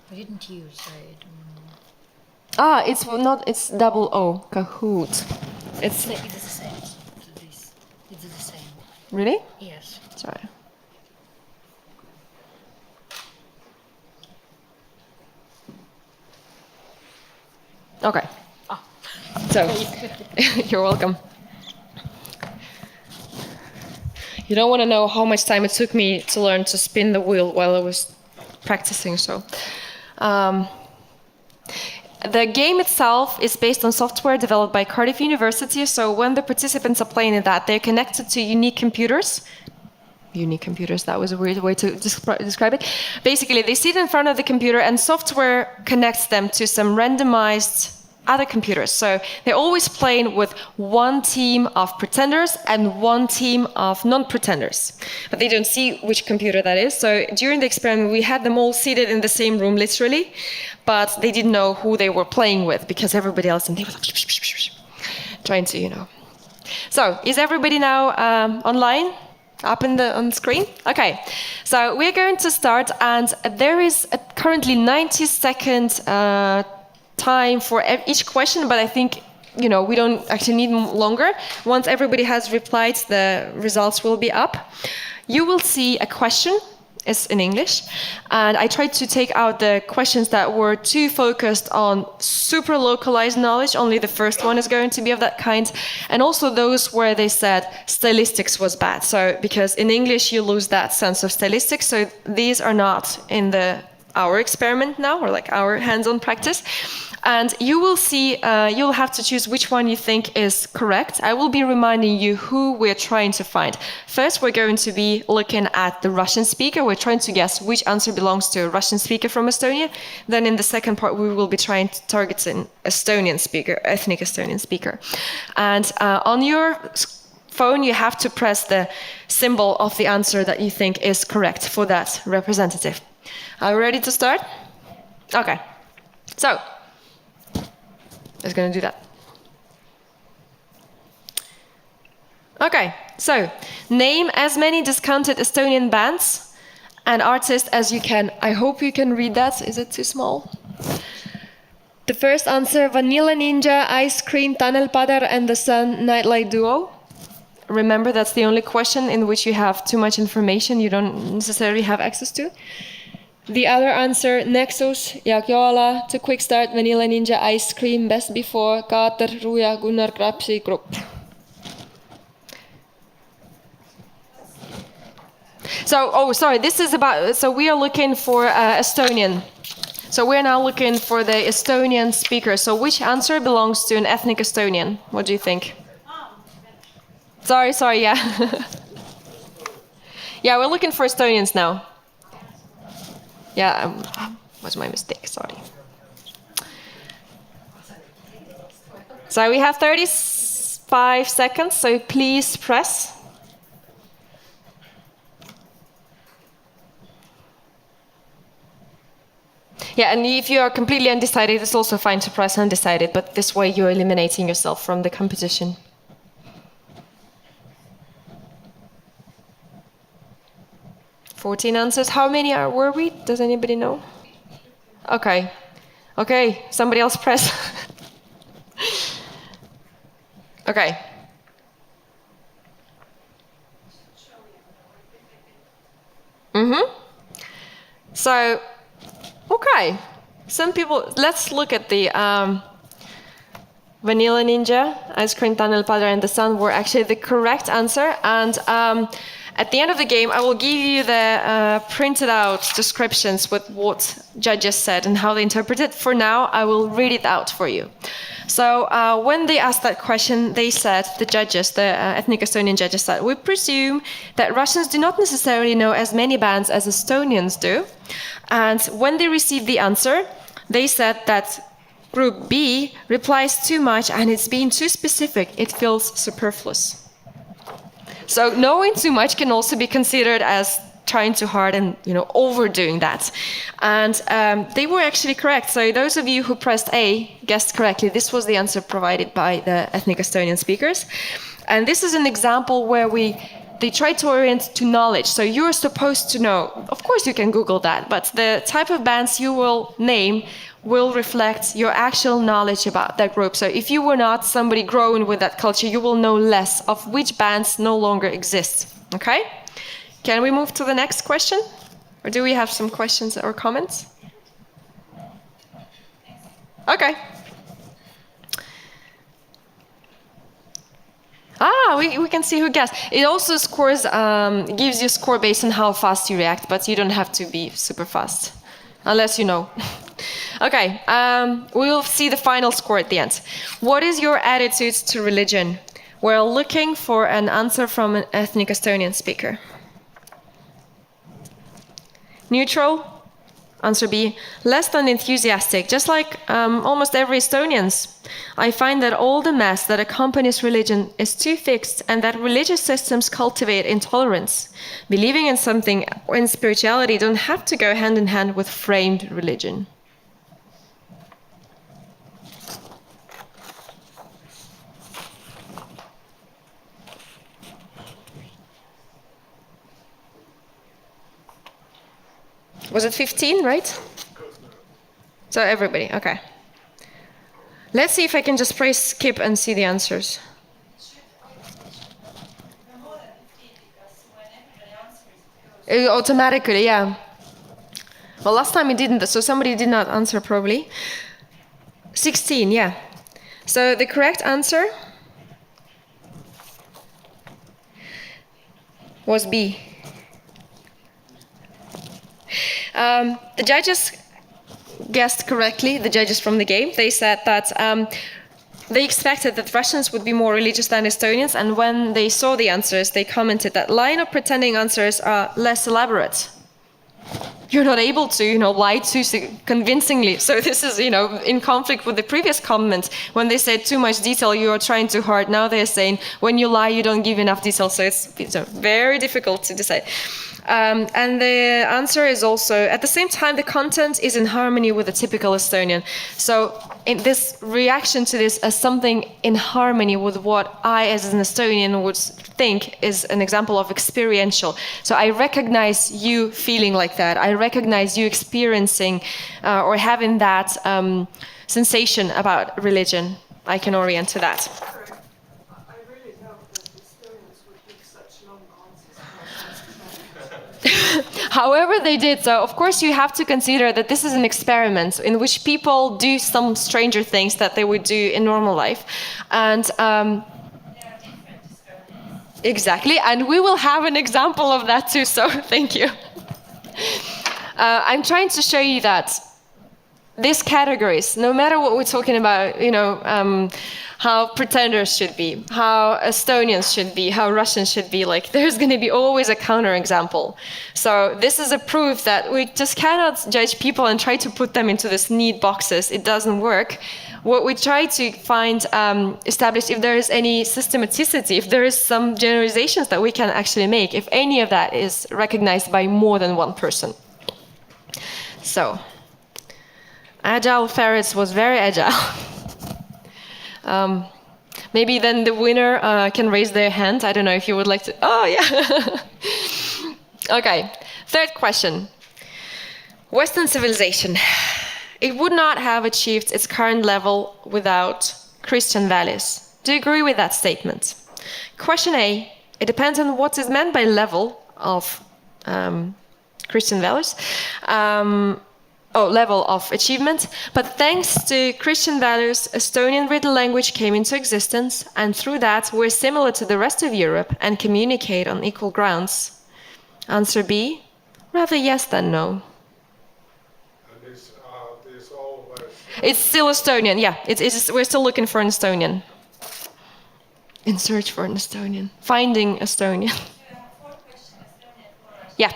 I didn't use it. It's not. It's double O. Kahoot. It's the same. It's the same. Really? Yes. Sorry. Okay. So, you're welcome. You don't want to know how much time it took me to learn to spin the wheel while I was practicing. So, the game itself is based on software developed by Cardiff University. So when the participants are playing in that, they're connected to unique computers. Unique computers, that was a weird way to describe it. Basically, they sit in front of the computer and software connects them to some randomized other computers. So they're always playing with one team of pretenders and one team of non-pretenders. But they don't see which computer that is. So during the experiment, we had them all seated in the same room, literally, but they didn't know who they were playing with because everybody else, and they were like, trying to, So is everybody now online? Up on the screen? Okay, so we're going to start, and there is currently 90-second time for each question, but I think we don't actually need longer. Once everybody has replied, the results will be up. You will see a question. It's in English, and I tried to take out the questions that were too focused on super localized knowledge. Only the first one is going to be of that kind, and also those where they said stylistics was bad. So because in English you lose that sense of stylistics, so these are not in our experiment now, or like our hands-on practice. And you will see, you'll have to choose which one you think is correct. I will be reminding you who we're trying to find. First, we're going to be looking at the Russian speaker. We're trying to guess which answer belongs to a Russian speaker from Estonia. Then in the second part, we will be trying to target an Estonian speaker, ethnic Estonian speaker. And on your phone, you have to press the symbol of the answer that you think is correct for that representative. Are you ready to start? Okay. So, it's going to do that. Okay, so name as many discounted Estonian bands and artists as you can. I hope you can read that. Is it too small? The first answer, Vanilla Ninja, Ice Cream, Tanel Padar, and the Sun Nightlight Duo. Remember, that's the only question in which you have too much information you don't necessarily have access to. The other answer, Nexus, Jagiala, To Quick Start, Vanilla Ninja, Ice Cream, Best Before, Kater, Ruja, Gunnar Krapsi Group. So, sorry, this is about, so we are looking for Estonian. So we're now looking for the Estonian speaker. So which answer belongs to an ethnic Estonian? What do you think? Sorry, yeah. Yeah, we're looking for Estonians now. Yeah, was my mistake, sorry. So we have 35 seconds, so please press. Yeah, and if you are completely undecided, it's also fine to press undecided, but this way you're eliminating yourself from the competition. "14 answers. How many were we? Does anybody know? Okay, somebody else press. Okay. So, okay. Some people, let's look at the Vanilla Ninja, Ice Cream, Tanel Padar, and the Sun were actually the correct answer. And at the end of the game, I will give you the printed out descriptions with what judges said and how they interpreted. For now, I will read it out for you. So when they asked that question, they said, the judges, the ethnic Estonian judges said, "We presume that Russians do not necessarily know as many bands as Estonians do." And when they received the answer, they said that Group B replies too much and it's being too specific. It feels superfluous. So knowing too much can also be considered as trying too hard and overdoing that. And they were actually correct. So those of you who pressed A guessed correctly. This was the answer provided by the ethnic Estonian speakers. And this is an example where they try to orient to knowledge. So you're supposed to know. Of course you can Google that, but the type of bands you will name will reflect your actual knowledge about that group. So if you were not somebody growing with that culture, you will know less of which bands no longer exist. Okay? Can we move to the next question? Or do we have some questions or comments? Okay. We can see who guessed. It also scores, gives you a score based on how fast you react, but you don't have to be super fast, unless you know. Okay, we'll see the final score at the end. What is your attitude to religion? We're looking for an answer from an ethnic Estonian speaker. Neutral? Answer B, less than enthusiastic, just like almost every Estonians. I find that all the mess that accompanies religion is too fixed and that religious systems cultivate intolerance. Believing in something or in spirituality don't have to go hand in hand with framed religion. Was it 15, right? So everybody, okay. Let's see if I can just press skip and see the answers. More than 15 because when everybody answers, it goes. Automatically, yeah. Well, last time it didn't, so somebody did not answer probably. 16, yeah. So the correct answer was B. The judges guessed correctly, the judges from the game. They said that they expected that Russians would be more religious than Estonians, and when they saw the answers, they commented that lying or pretending answers are less elaborate. You're not able to, lie too convincingly. So this is, in conflict with the previous comment. When they said too much detail, you are trying too hard. Now they're saying when you lie, you don't give enough detail. So it's very difficult to decide. And the answer is also, at the same time, the content is in harmony with the typical Estonian. So in this reaction to this as something in harmony with what I, as an Estonian, would think is an example of experiential. So I recognize you feeling like that. I recognize you experiencing or having that sensation about religion. I can orient to that. I really doubt that Estonians would give such long answers. However they did so, of course you have to consider that this is an experiment in which people do some stranger things that they would do in normal life. And There are different Estonians. exactly, and we will have an example of that too, so thank you. I'm trying to show you that these categories, no matter what we're talking about, how pretenders should be, how Estonians should be, how Russians should be, like there's going to be always a counterexample. So this is a proof that we just cannot judge people and try to put them into these neat boxes. It doesn't work. What we try to find, establish if there is any systematicity, if there is some generalizations that we can actually make, if any of that is recognized by more than one person. So, Agile Ferrets was very agile. Maybe then the winner can raise their hand. I don't know if you would like to. Oh, yeah. Okay, third question. Western civilization. It would not have achieved its current level without Christian values. Do you agree with that statement? Question A. It depends on what is meant by level of Christian values. Level of achievement, but thanks to Christian values, Estonian written language came into existence, and through that we're similar to the rest of Europe and communicate on equal grounds. Answer B, rather yes than no. And this always... It's still Estonian, yeah, we're still looking for an Estonian. In search for an Estonian. Finding Estonian. You have 4 questions, Estonian, 4 Russian. Yeah.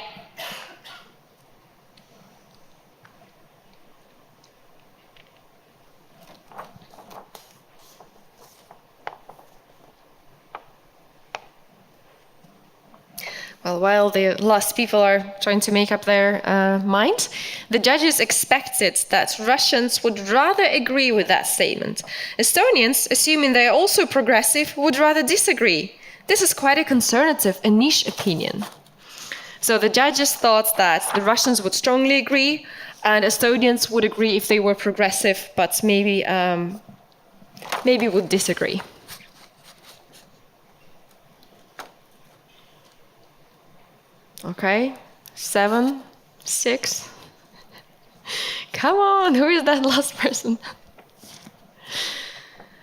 Well, while the last people are trying to make up their mind, the judges expected that Russians would rather agree with that statement. Estonians, assuming they are also progressive, would rather disagree. This is quite a conservative and niche opinion. So the judges thought that the Russians would strongly agree, and Estonians would agree if they were progressive, but maybe would disagree. Okay, 7, 6. Come on, who is that last person?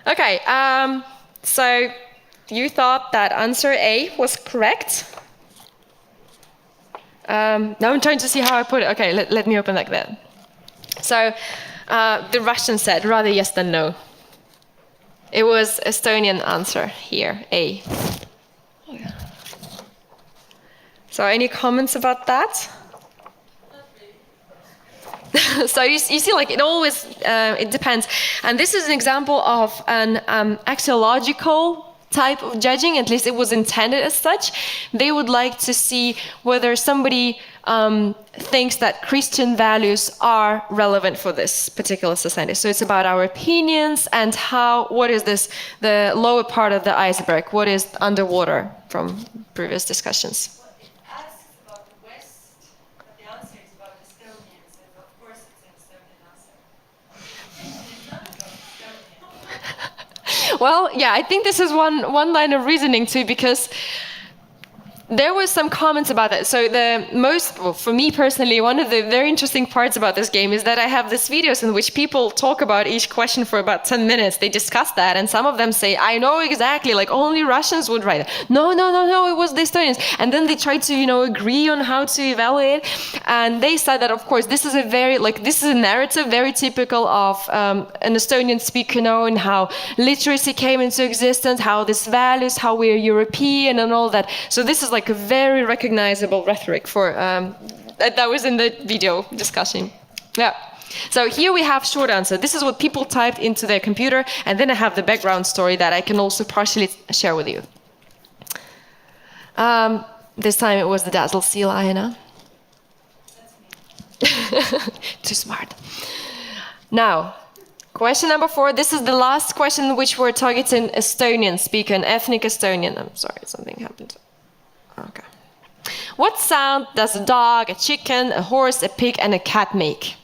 Okay, so you thought that answer A was correct. Now I'm trying to see how I put it. Okay, let me open like that. So the Russian said rather yes than no. It was Estonian answer here, A. So any comments about that? So you see, like, it always, it depends. And this is an example of an axiological type of judging, at least it was intended as such. They would like to see whether somebody thinks that Christian values are relevant for this particular society. So it's about our opinions and what is this, the lower part of the iceberg, what is underwater from previous discussions. Well, it asks about the West, but the answer is about Estonians, and of course it's an Estonian answer. It's not about Estonia. Well, yeah, I think this is one line of reasoning too, because there was some comments about that. So for me personally, one of the very interesting parts about this game is that I have these videos in which people talk about each question for about 10 minutes. They discuss that, and some of them say, I know exactly, like only Russians would write it. No, it was the Estonians. And then they try to, agree on how to evaluate. And they said that, of course, this is a narrative very typical of an Estonian speaker knowing how literacy came into existence, how these values, how we're European and all that. So this is like a very recognizable rhetoric for that was in the video discussion. Yeah. So here we have short answer. This is what people typed into their computer, and then I have the background story that I can also partially share with you. This time it was the dazzle sea lion. Too smart. Now, question number 4. This is the last question which we're targeting Estonian speaker, an ethnic Estonian. I'm sorry, something happened. Okay. What sound does a dog, a chicken, a horse, a pig, and a cat make?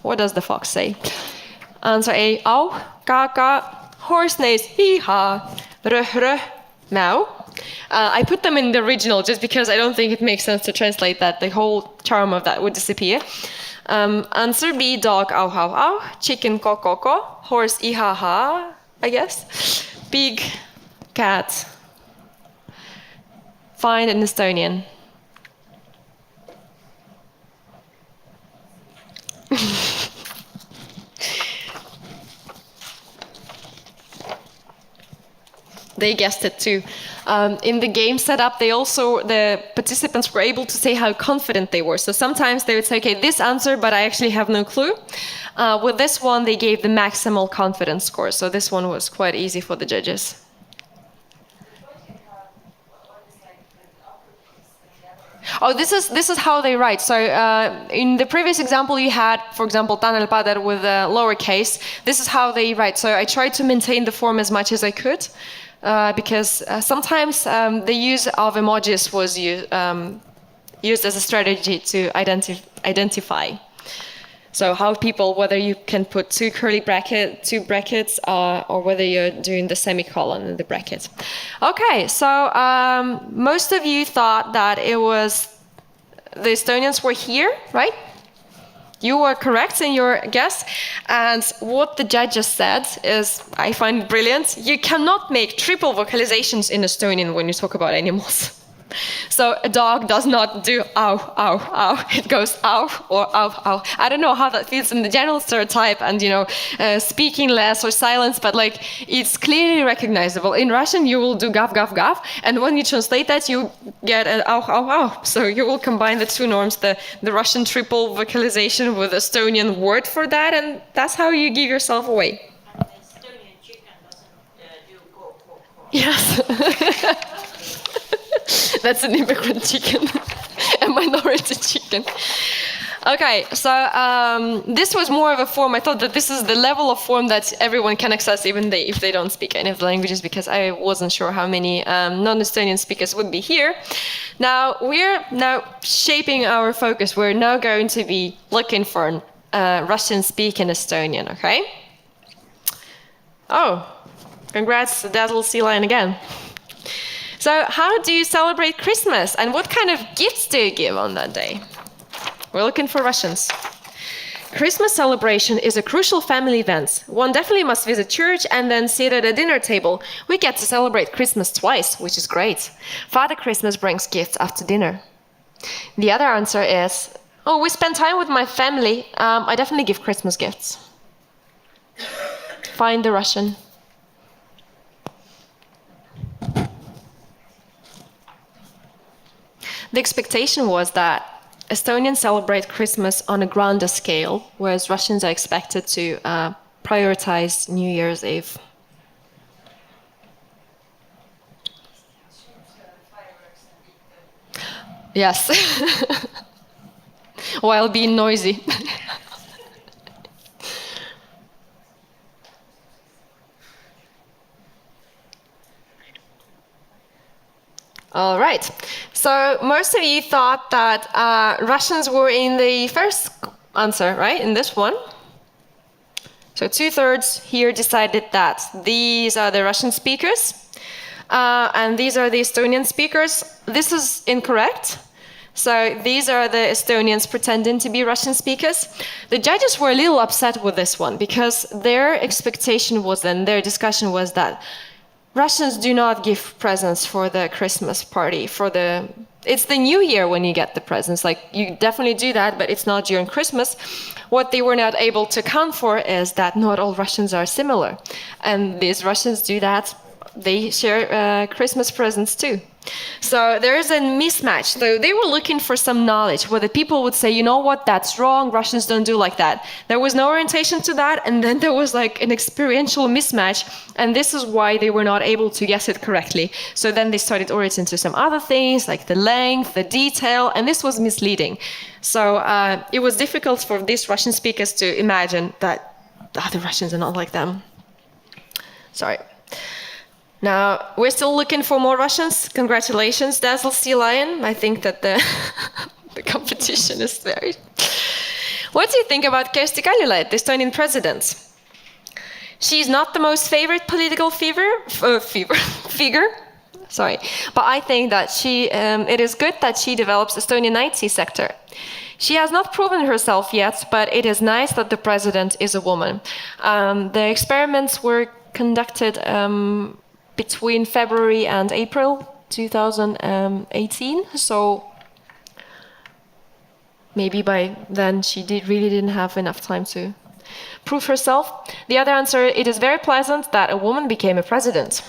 What does the fox say? Answer A, au, kaka. Horse neighs, hee-ha. Röh, meow. I put them in the original just because I don't think it makes sense to translate that. The whole charm of that would disappear. Answer B, dog, au, au, au. Chicken, ko, ko, ko. Horse, i-ha-ha, I guess. Pig, cat. Find in Estonian. They guessed it too. In the game setup, the participants were able to say how confident they were. So sometimes they would say, okay, this answer, but I actually have no clue. With this one, they gave the maximal confidence score. So this one was quite easy for the judges. Oh, this is how they write. So in the previous example you had, for example, Tanel Pader with a lowercase. This is how they write. So I tried to maintain the form as much as I could, because sometimes the use of emojis was used as a strategy to identify. So how people, whether you can put two brackets, or whether you're doing the semicolon in the bracket. Okay, so most of you thought that it was the Estonians were here, right? You were correct in your guess. And what the judges said is, I find it brilliant. You cannot make triple vocalizations in Estonian when you talk about animals. So a dog does not do ow, ow, ow. It goes ow or ow, ow. I don't know how that feels in the general stereotype and, speaking less or silence, but like it's clearly recognizable. In Russian, you will do gav, gav, gav. And when you translate that, you get an ow, ow, ow. So you will combine the two norms, the Russian triple vocalization with Estonian word for that. And that's how you give yourself away. And the Estonian chicken doesn't do ko, ko, ko. Yes. That's an immigrant chicken, a minority chicken. Okay, so this was more of a form. I thought that this is the level of form that everyone can access, even if they don't speak any of the languages, because I wasn't sure how many non-Estonian speakers would be here. Now, we're shaping our focus. We're now going to be looking for Russian-speaking Estonian, okay? Oh, congrats, Dazzle Sea Lion again. So how do you celebrate Christmas, and what kind of gifts do you give on that day? We're looking for Russians. Christmas celebration is a crucial family event. One definitely must visit church and then sit at a dinner table. We get to celebrate Christmas twice, which is great. Father Christmas brings gifts after dinner. The other answer is, oh, we spend time with my family. I definitely give Christmas gifts. Find the Russian. The expectation was that Estonians celebrate Christmas on a grander scale, whereas Russians are expected to prioritize New Year's Eve. Yes. While being noisy. All right. So most of you thought that Russians were in the first answer, right? In this one. So 2/3 here decided that these are the Russian speakers, and these are the Estonian speakers. This is incorrect. So these are the Estonians pretending to be Russian speakers. The judges were a little upset with this one because their expectation was, and their discussion was that Russians do not give presents for the Christmas party. It's the New Year when you get the presents. Like, you definitely do that, but it's not during Christmas. What they were not able to account for is that not all Russians are similar. And these Russians do that. They share Christmas presents too. So there is a mismatch. So they were looking for some knowledge where the people would say, you know what, that's wrong, Russians don't do like that. There was no orientation to that, and then there was like an experiential mismatch, and this is why they were not able to guess it correctly. So then they started orienting to some other things, like the length, the detail, and this was misleading. So it was difficult for these Russian speakers to imagine that the other Russians are not like them. Sorry. Now, we're still looking for more Russians. Congratulations, Dazzle Sea Lion. I think that the competition is very... What do you think about Kersti Kaljulaid, the Estonian president? She's not the most favorite political figure. Sorry. But I think that it is good that she develops Estonian IT sector. She has not proven herself yet, but it is nice that the president is a woman. The experiments were conducted between February and April 2018, so maybe by then she really didn't have enough time to prove herself. The other answer, it is very pleasant that a woman became a president.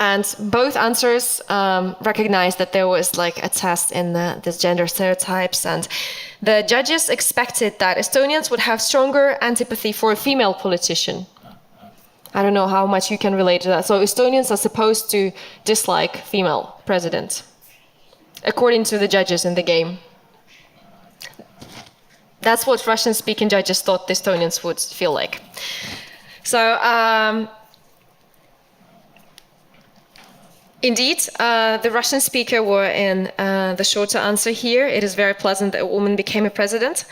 And both answers recognize that there was like a test in this gender stereotypes, and the judges expected that Estonians would have stronger antipathy for a female politician. I don't know how much you can relate to that. So Estonians are supposed to dislike female presidents, according to the judges in the game. That's what Russian-speaking judges thought the Estonians would feel like. So, indeed, the Russian speaker were in the shorter answer here. It is very pleasant that a woman became a president.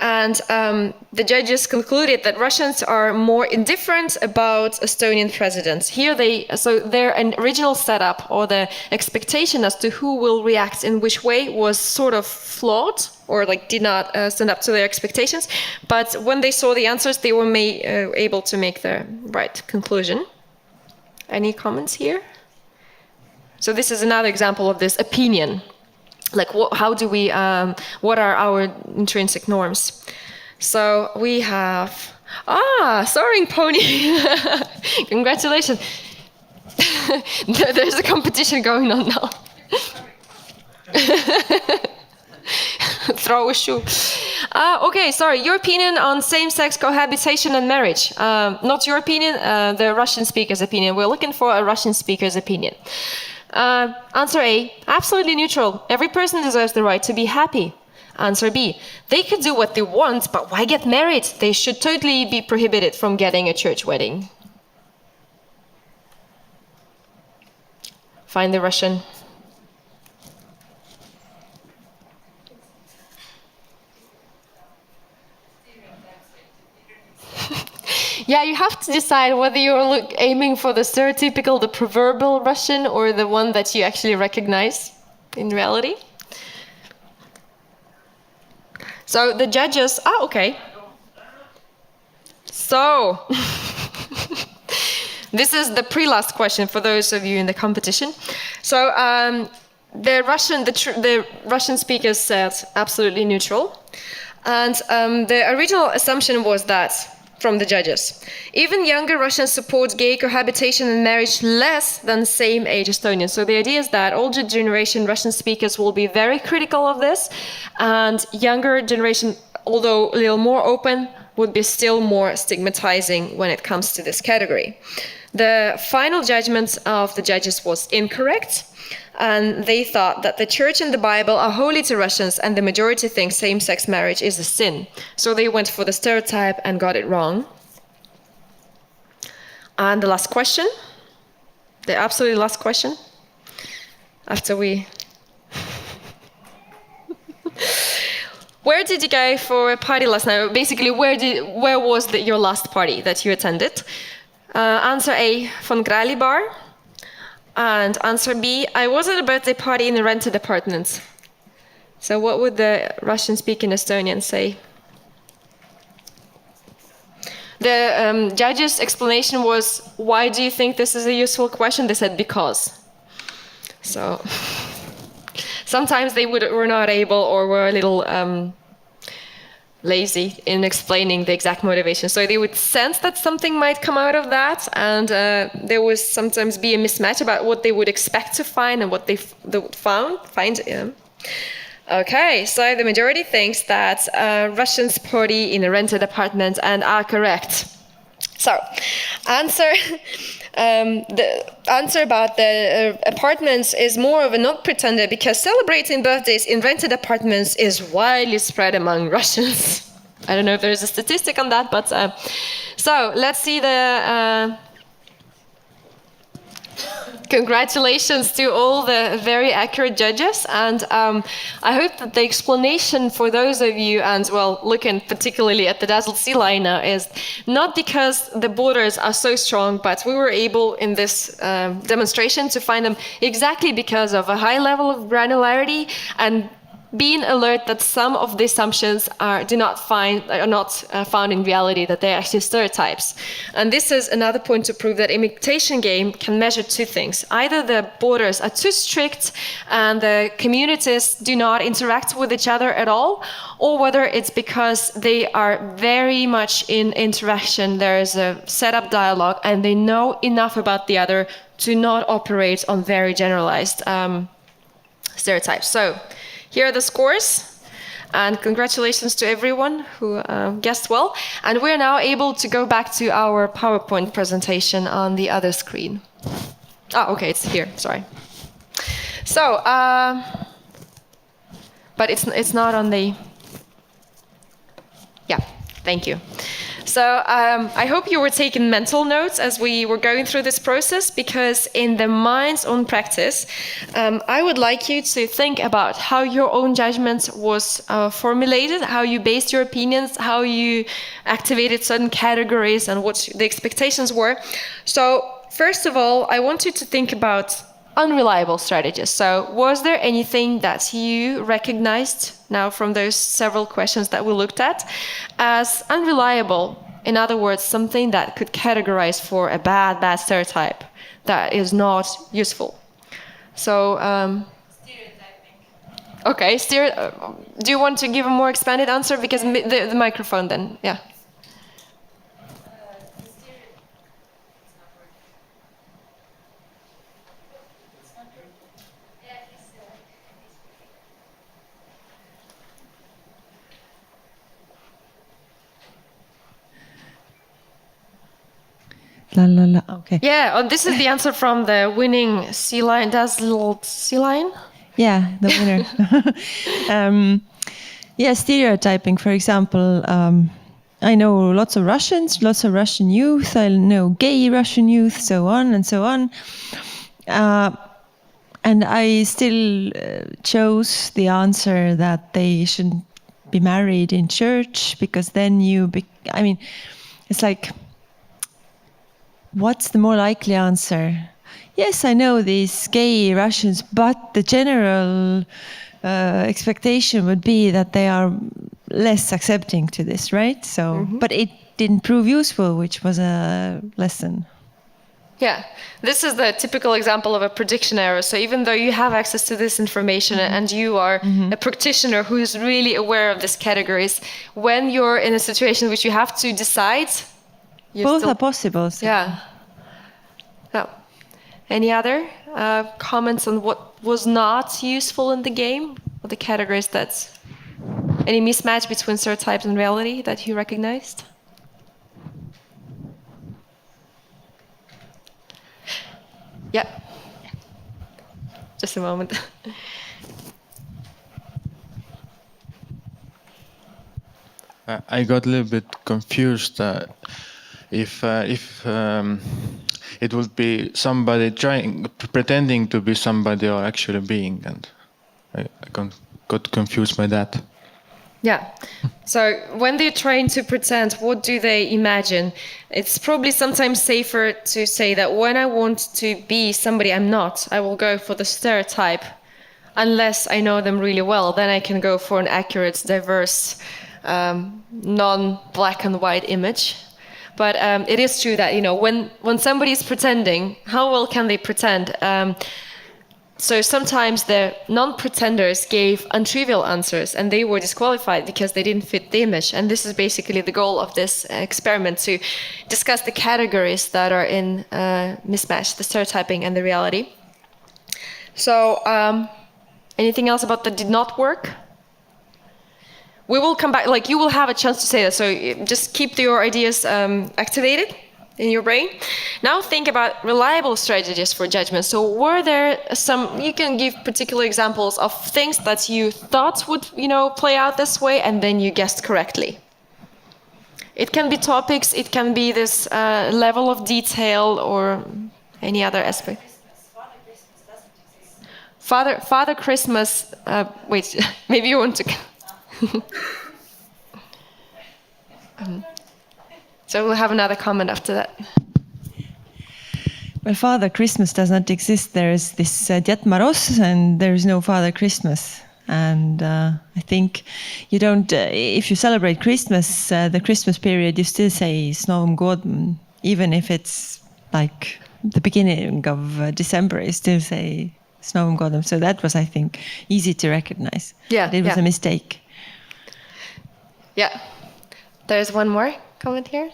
And the judges concluded that Russians are more indifferent about Estonian presidents. Here so their original setup or the expectation as to who will react in which way was sort of flawed, or like did not stand up to their expectations. But when they saw the answers, they were able to make the right conclusion. Any comments here? So this is another example of this opinion. Like, how do we, what are our intrinsic norms? So we have, soaring pony. Congratulations. There's a competition going on now. Throw a shoe. Okay, sorry, your opinion on same-sex cohabitation and marriage. Not your opinion, the Russian speaker's opinion. We're looking for a Russian speaker's opinion. Answer A, absolutely neutral. Every person deserves the right to be happy. Answer B, they could do what they want, but why get married? They should totally be prohibited from getting a church wedding. Find the Russian. Yeah, you have to decide whether you're aiming for the stereotypical, the proverbial Russian, or the one that you actually recognize in reality. So the judges, okay. So, this is the pre-last question for those of you in the competition. So the Russian speakers said absolutely neutral. And the original assumption was that from the judges. Even younger Russians support gay cohabitation and marriage less than same-age Estonians. So the idea is that older generation Russian speakers will be very critical of this, and younger generation, although a little more open, would be still more stigmatizing when it comes to this category. The final judgment of the judges was incorrect, and they thought that the church and the Bible are holy to Russians, and the majority think same-sex marriage is a sin. So they went for the stereotype and got it wrong. And the last question, the absolutely last question, after we... Where did you go for a party last night? Basically, where was your last party that you attended? Answer A, von Grali bar. And answer B, I was at a birthday party in a rented apartment. So what would the Russian-speaking Estonians say? The judge's explanation was, why do you think this is a useful question? They said, because. So sometimes they were not able or were a little lazy in explaining the exact motivation. So they would sense that something might come out of that, and there would sometimes be a mismatch about what they would expect to find and what they would find. Okay, so the majority thinks that Russians party in a rented apartment and are correct. So, the answer about the apartments is more of a non-pretender, because celebrating birthdays in rented apartments is widely spread among Russians. I don't know if there's a statistic on that, but so let's see the congratulations to all the very accurate judges, and I hope that the explanation for those of you, and well, looking particularly at the dazzled sea lion now, is not because the borders are so strong, but we were able in this demonstration to find them exactly because of a high level of granularity and being alert that some of the assumptions are not found in reality, that they're actually stereotypes. And this is another point to prove that imitation game can measure two things. Either the borders are too strict and the communities do not interact with each other at all, or whether it's because they are very much in interaction, there is a set-up dialogue, and they know enough about the other to not operate on very generalized stereotypes. So here are the scores, and congratulations to everyone who guessed well. And we're now able to go back to our PowerPoint presentation on the other screen. Oh, okay, it's here, sorry. So, but it's not on the, yeah, thank you. So I hope you were taking mental notes as we were going through this process, because in the mind's own practice, I would like you to think about how your own judgment was formulated, how you based your opinions, how you activated certain categories, and what the expectations were. So first of all, I want you to think about unreliable strategies. So was there anything that you recognized now from those several questions that we looked at as unreliable? In other words, something that could categorize for a bad stereotype that is not useful. So, Stereotyping. okay, do you want to give a more expanded answer? Because the microphone then, yeah. La la la. Okay. Yeah, this is the answer from the winning sea lion, dazzled sea lion. Yeah, the winner. Yeah, stereotyping. For example, I know lots of Russian youth. I know gay Russian youth, so on and so on. And I still chose the answer that they shouldn't be married in church, because then it's like, what's the more likely answer? Yes, I know these gay Russians, but the general expectation would be that they are less accepting to this, right? So, but it didn't prove useful, which was a lesson. Yeah, this is the typical example of a prediction error. So even though you have access to this information and you are a practitioner who is really aware of these categories, when you're in a situation which you have to decide Both are possible. So. Yeah. No. Any other comments on what was not useful in the game? Or the categories that's any mismatch between stereotypes and reality that you recognized? Yeah. Just a moment. I got a little bit confused if it would be somebody pretending to be somebody or actually being, and I got confused by that. Yeah. So when they're trying to pretend, what do they imagine? It's probably sometimes safer to say that when I want to be somebody I'm not, I will go for the stereotype. Unless I know them really well, then I can go for an accurate, diverse, non-black and white image. But it is true that, when somebody is pretending, how well can they pretend? So sometimes the non-pretenders gave untrivial answers and they were disqualified because they didn't fit the image. And this is basically the goal of this experiment, to discuss the categories that are in mismatch, the stereotyping and the reality. So anything else about that did not work? We will come back, you will have a chance to say that, so just keep your ideas activated in your brain. Now think about reliable strategies for judgment. So were there some, you can give particular examples of things that you thought would, play out this way and then you guessed correctly. It can be topics, it can be this level of detail or any other aspect. Father Christmas, wait, maybe you want to... So we'll have another comment after that. Well, Father Christmas does not exist. There is this Dед Moroz, and there is no Father Christmas. And I think you don't, if you celebrate Christmas, the Christmas period, you still say S Novim Godom, even if it's like the beginning of December, you still say S Novim Godom. So that was, I think, easy to recognize. Yeah, it was a mistake. Yeah. There's one more comment here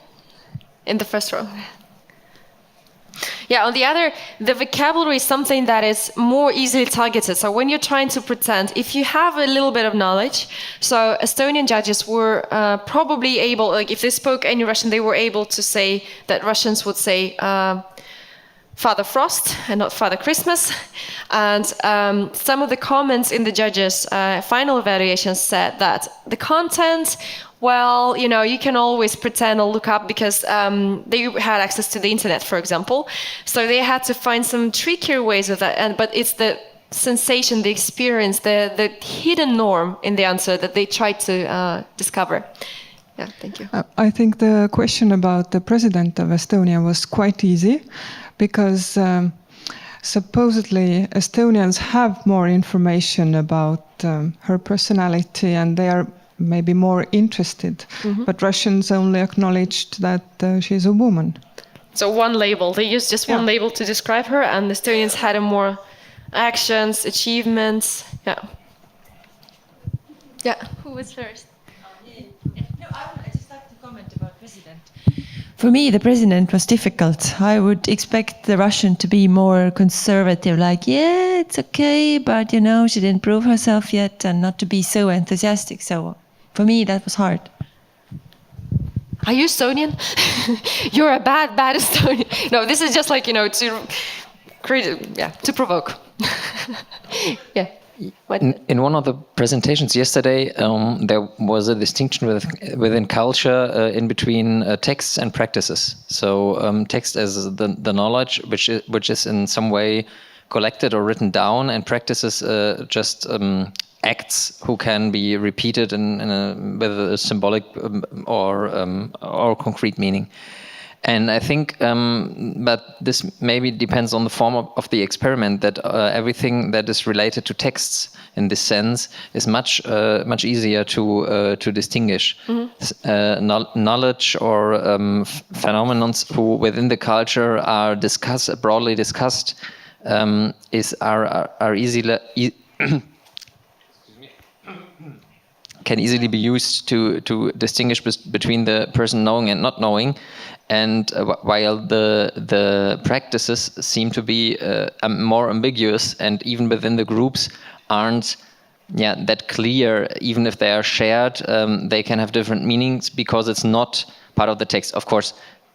in the first row. Yeah, on the other, the vocabulary is something that is more easily targeted. So when you're trying to pretend, if you have a little bit of knowledge, so Estonian judges were probably able, if they spoke any Russian, they were able to say that Russians would say Father Frost and not Father Christmas. And some of the comments in the judges' final evaluations said that the content, well, you can always pretend or look up because they had access to the internet, for example. So they had to find some trickier ways of that. But it's the sensation, the experience, the hidden norm in the answer that they tried to discover. Yeah, thank you. I think the question about the president of Estonia was quite easy because supposedly Estonians have more information about her personality and they are maybe more interested, but Russians only acknowledged that she's a woman. So one label, they used just one label to describe her, and the Estonians had a more actions, achievements. Yeah. Who was first? No, I would just like to comment about president. For me, the president was difficult. I would expect the Russian to be more conservative, like, yeah, it's okay, but she didn't prove herself yet, and not to be so enthusiastic. So for me, that was hard. Are you Estonian? You're a bad Estonian. No, this is just to create, to provoke. Yeah. In one of the presentations yesterday, there was a distinction within culture in between texts and practices. So text as the knowledge, which is in some way collected or written down, and practices just acts who can be repeated with a symbolic or concrete meaning. And I think, but this maybe depends on the form of the experiment, that everything that is related to texts in this sense is much easier to distinguish. Knowledge or phenomena who within the culture are broadly discussed are can easily be used to distinguish between the person knowing and not knowing. And while the practices seem to be more ambiguous, and even within the groups aren't that clear, even if they are shared, they can have different meanings because it's not part of the text. Of course,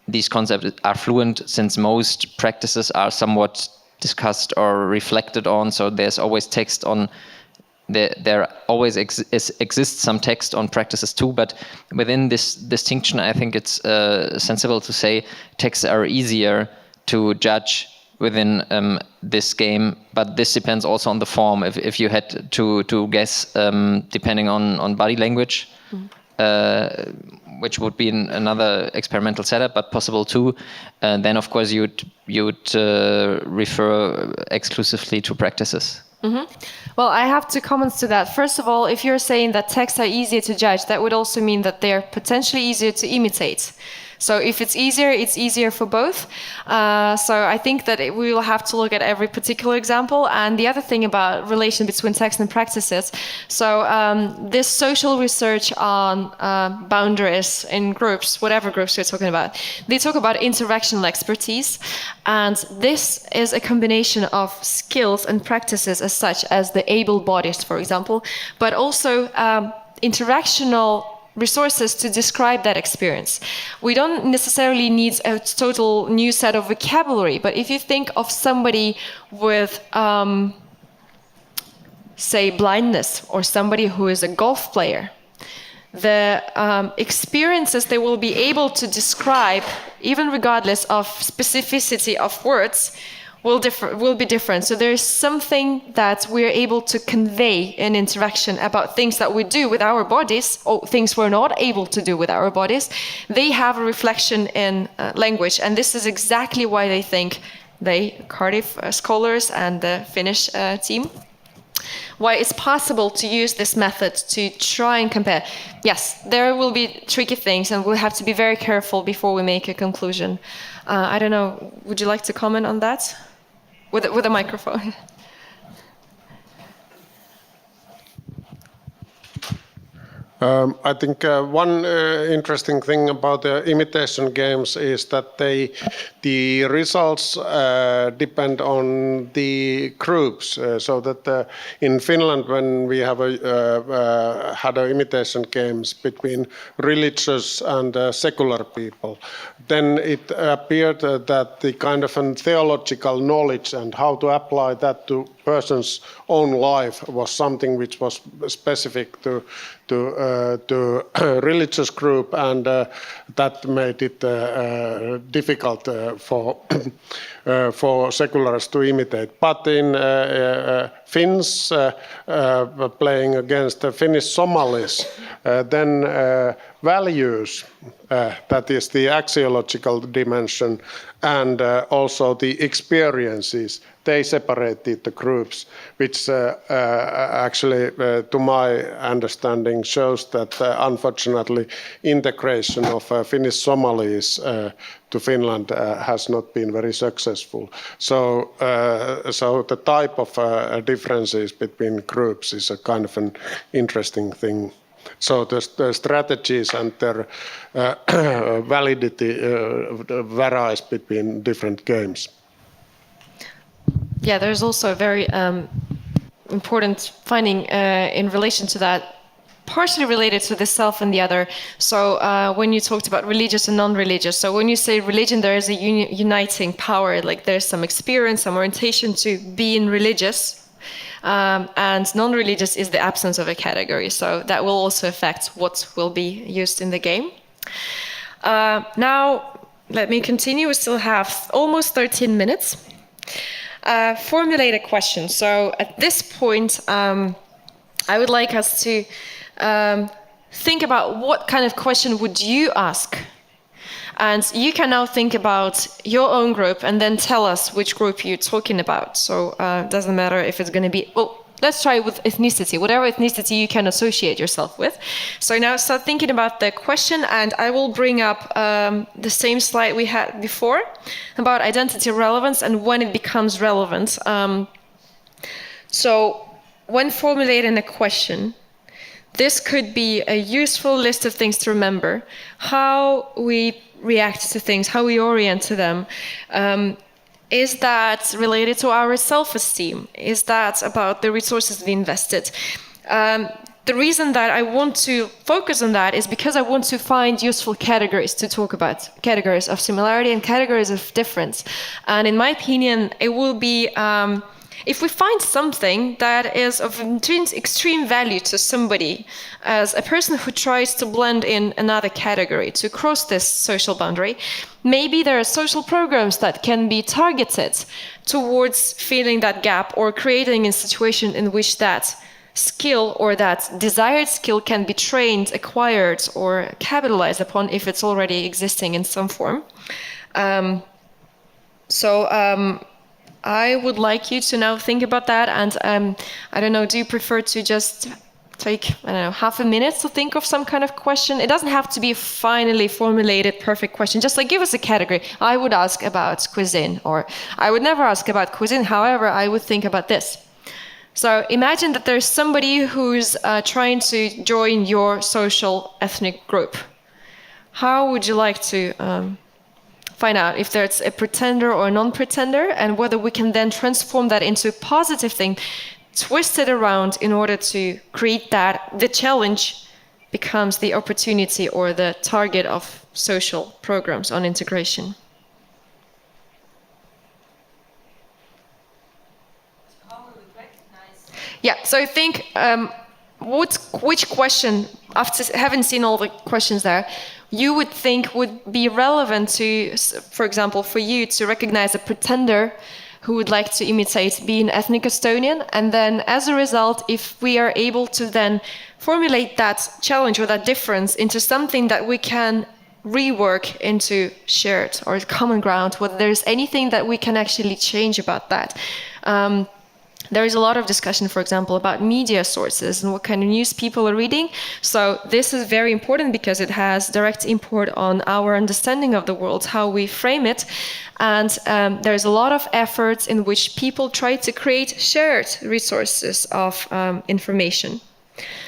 these concepts are fluent since most practices are somewhat discussed or reflected on, so there's always text on. There always exists some text on practices too, but within this distinction, I think it's sensible to say texts are easier to judge within this game, but this depends also on the form. If you had to guess, depending on body language, which would be another experimental setup, but possible too, then of course you'd refer exclusively to practices. Well, I have two comments to that. First of all, if you're saying that texts are easier to judge, that would also mean that they're potentially easier to imitate. So if it's easier for both. So I think that we will have to look at every particular example. And the other thing about relation between text and practices. So this social research on boundaries in groups, whatever groups we're talking about, they talk about interactional expertise. And this is a combination of skills and practices as such as the able-bodied, for example, but also interactional resources to describe that experience. We don't necessarily need a total new set of vocabulary, but if you think of somebody with, say, blindness, or somebody who is a golf player, the experiences they will be able to describe, even regardless of specificity of words, will be different. So there is something that we're able to convey in interaction about things that we do with our bodies, or things we're not able to do with our bodies. They have a reflection in language, and this is exactly why they think, Cardiff scholars and the Finnish team, why it's possible to use this method to try and compare. Yes, there will be tricky things, and we'll have to be very careful before we make a conclusion. I don't know, would you like to comment on that? With a microphone. I think one interesting thing about the imitation games is that the results depend on the groups. So that in Finland, when we have had imitation games between religious and secular people, then it appeared that the kind of theological knowledge and how to apply that to person's own life was something which was specific to religious group, and that made it difficult for seculars to imitate. But in Finns playing against the Finnish Somalis, then values, that is the axiological dimension, and also the experiences, they separated the groups, which actually, to my understanding, shows that unfortunately integration of Finnish Somalis to Finland has not been very successful. So the type of differences between groups is a kind of an interesting thing. So the strategies and their validity varies between different games. Yeah, there's also a very important finding in relation to that, partially related to the self and the other. So when you talked about religious and non-religious, so when you say religion, there is a uniting power, like there's some experience, some orientation to being religious. And non-religious is the absence of a category, so that will also affect what will be used in the game. Now, let me continue. We still have almost 13 minutes. Formulate a question. So at this point, I would like us to think about what kind of question would you ask. And you can now think about your own group and then tell us which group you're talking about. So it doesn't matter if it's going to be, well, let's try with ethnicity, whatever ethnicity you can associate yourself with. So now start thinking about the question, and I will bring up the same slide we had before about identity relevance and when it becomes relevant. So when formulating a question, this could be a useful list of things to remember. How we react to things, how we orient to them. Is that related to our self-esteem? Is that about the resources we invested? The reason that I want to focus on that is because I want to find useful categories to talk about, categories of similarity and categories of difference. And in my opinion, it will be, if we find something that is of extreme value to somebody, as a person who tries to blend in another category, to cross this social boundary, maybe there are social programs that can be targeted towards filling that gap or creating a situation in which that skill or that desired skill can be trained, acquired, or capitalized upon if it's already existing in some form. I would like you to now think about that, and I don't know, do you prefer to just take, I don't know, half a minute to think of some kind of question? It doesn't have to be a finally formulated perfect question, just like give us a category. I would ask about cuisine, or I would never ask about cuisine, however, I would think about this. So imagine that there's somebody who's trying to join your social ethnic group. How would you like to find out if there's a pretender or a non-pretender, and whether we can then transform that into a positive thing, twist it around in order to create that the challenge becomes the opportunity or the target of social programs on integration? Yeah, so I think which question, after having seen all the questions there, you would think would be relevant to, for example, for you to recognize a pretender who would like to imitate being ethnic Estonian, and then as a result, if we are able to then formulate that challenge or that difference into something that we can rework into shared or common ground, whether there's anything that we can actually change about that. There is a lot of discussion, for example, about media sources and what kind of news people are reading. So this is very important because it has direct import on our understanding of the world, how we frame it. And there's a lot of efforts in which people try to create shared resources of information.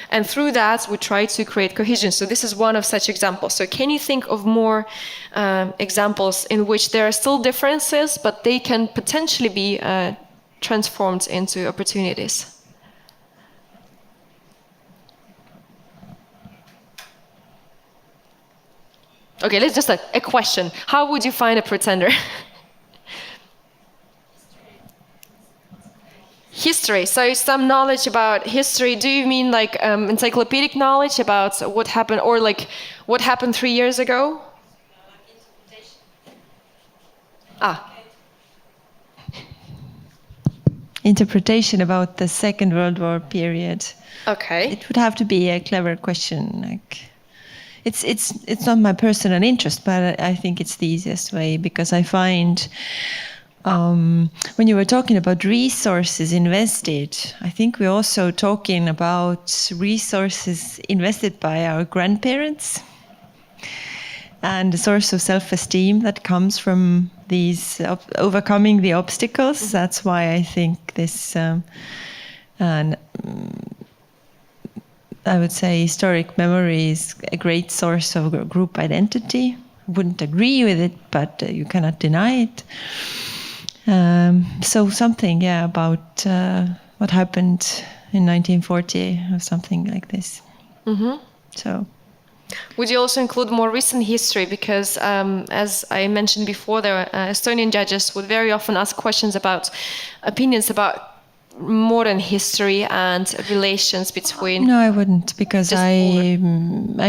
And through that, we try to create cohesion. So this is one of such examples. So can you think of more examples in which there are still differences, but they can potentially be transformed into opportunities? Okay, let's just a question. How would you find a pretender? History. So some knowledge about history. Do you mean like encyclopedic knowledge about what happened, or like what happened 3 years ago? Interpretation about the Second World War period. Okay. It would have to be a clever question. Like, it's not my personal interest, but I think it's the easiest way, because I find when you were talking about resources invested, I think we're also talking about resources invested by our grandparents and the source of self-esteem that comes from these overcoming the obstacles. That's why I think this, I would say, historic memory is a great source of group identity. Wouldn't agree with it, but you cannot deny it. So something, about what happened in 1940 or something like this. Mm-hmm. So. Would you also include more recent history? Because as I mentioned before, there Estonian judges would very often ask questions about opinions about modern history and relations between. No, I wouldn't, because I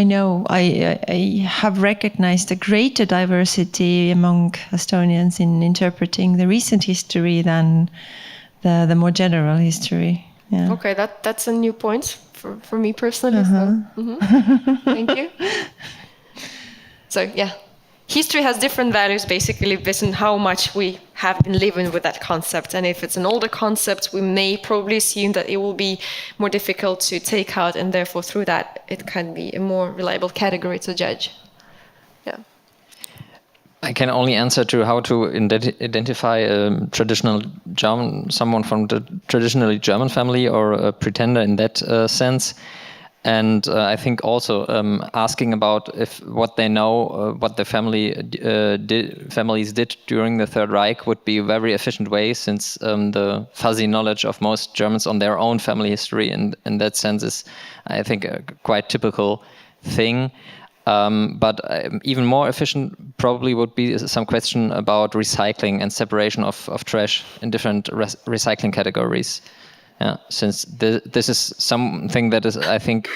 know I have recognized a greater diversity among Estonians in interpreting the recent history than the more general history. Yeah. Okay, that's a new point for me personally. So, thank you. So history has different values basically based on how much we have been living with that concept. And if it's an older concept, we may probably assume that it will be more difficult to take out, and therefore through that it can be a more reliable category to judge. Yeah. I can only answer to how to identify a traditional German, someone from the traditionally German family, or a pretender in that sense. And I think also asking about if what they know, what the families did during the Third Reich would be a very efficient way, since the fuzzy knowledge of most Germans on their own family history in that sense is, I think, a quite typical thing. But even more efficient probably would be some question about recycling and separation of trash in different recycling categories. Yeah, since this is something that is, I think,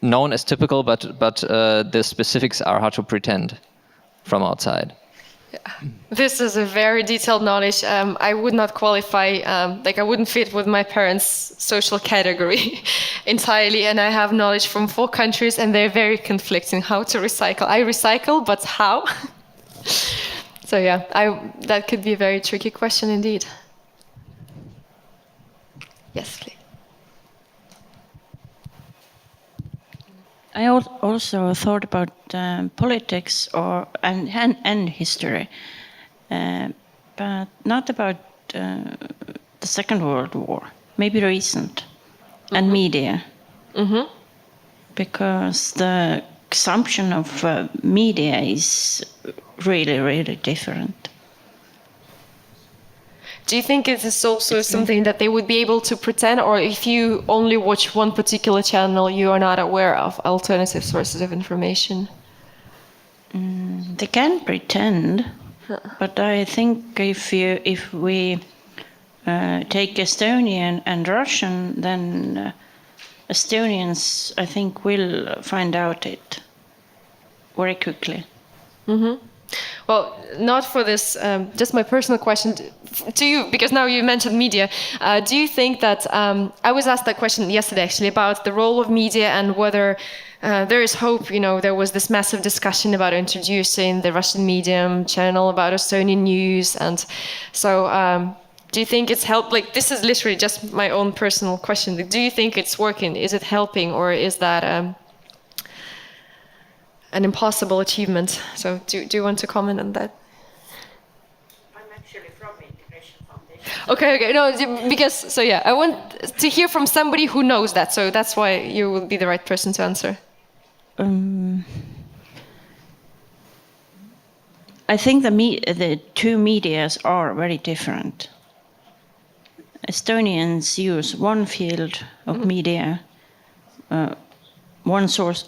known as typical, but the specifics are hard to pretend from outside. This is a very detailed knowledge. I would not qualify, like I wouldn't fit with my parents' social category entirely. And I have knowledge from 4 countries and they're very conflicting how to recycle. I recycle, but how? So yeah, that could be a very tricky question indeed. Yes, please. I also thought about politics and history, but not about the Second World War. Maybe recent, and media, because the consumption of media is really, really different. Do you think it is also something that they would be able to pretend, or if you only watch one particular channel, you are not aware of alternative sources of information? They can pretend, but I think if we take Estonian and Russian, then Estonians, I think, will find out it very quickly. Well, not for this, just my personal question to you, because now you mentioned media. Do you think that, I was asked that question yesterday actually, about the role of media and whether there is hope. You know, there was this massive discussion about introducing the Russian Medium channel about Estonian news. And so do you think it's helped? Like, this is literally just my own personal question. Do you think it's working? Is it helping, or is that an impossible achievement? So do you want to comment on that? I'm actually from Integration Foundation. Okay, no, because, so yeah, I want to hear from somebody who knows that, so that's why you will be the right person to answer. I think the two medias are very different. Estonians use one field of media, one source,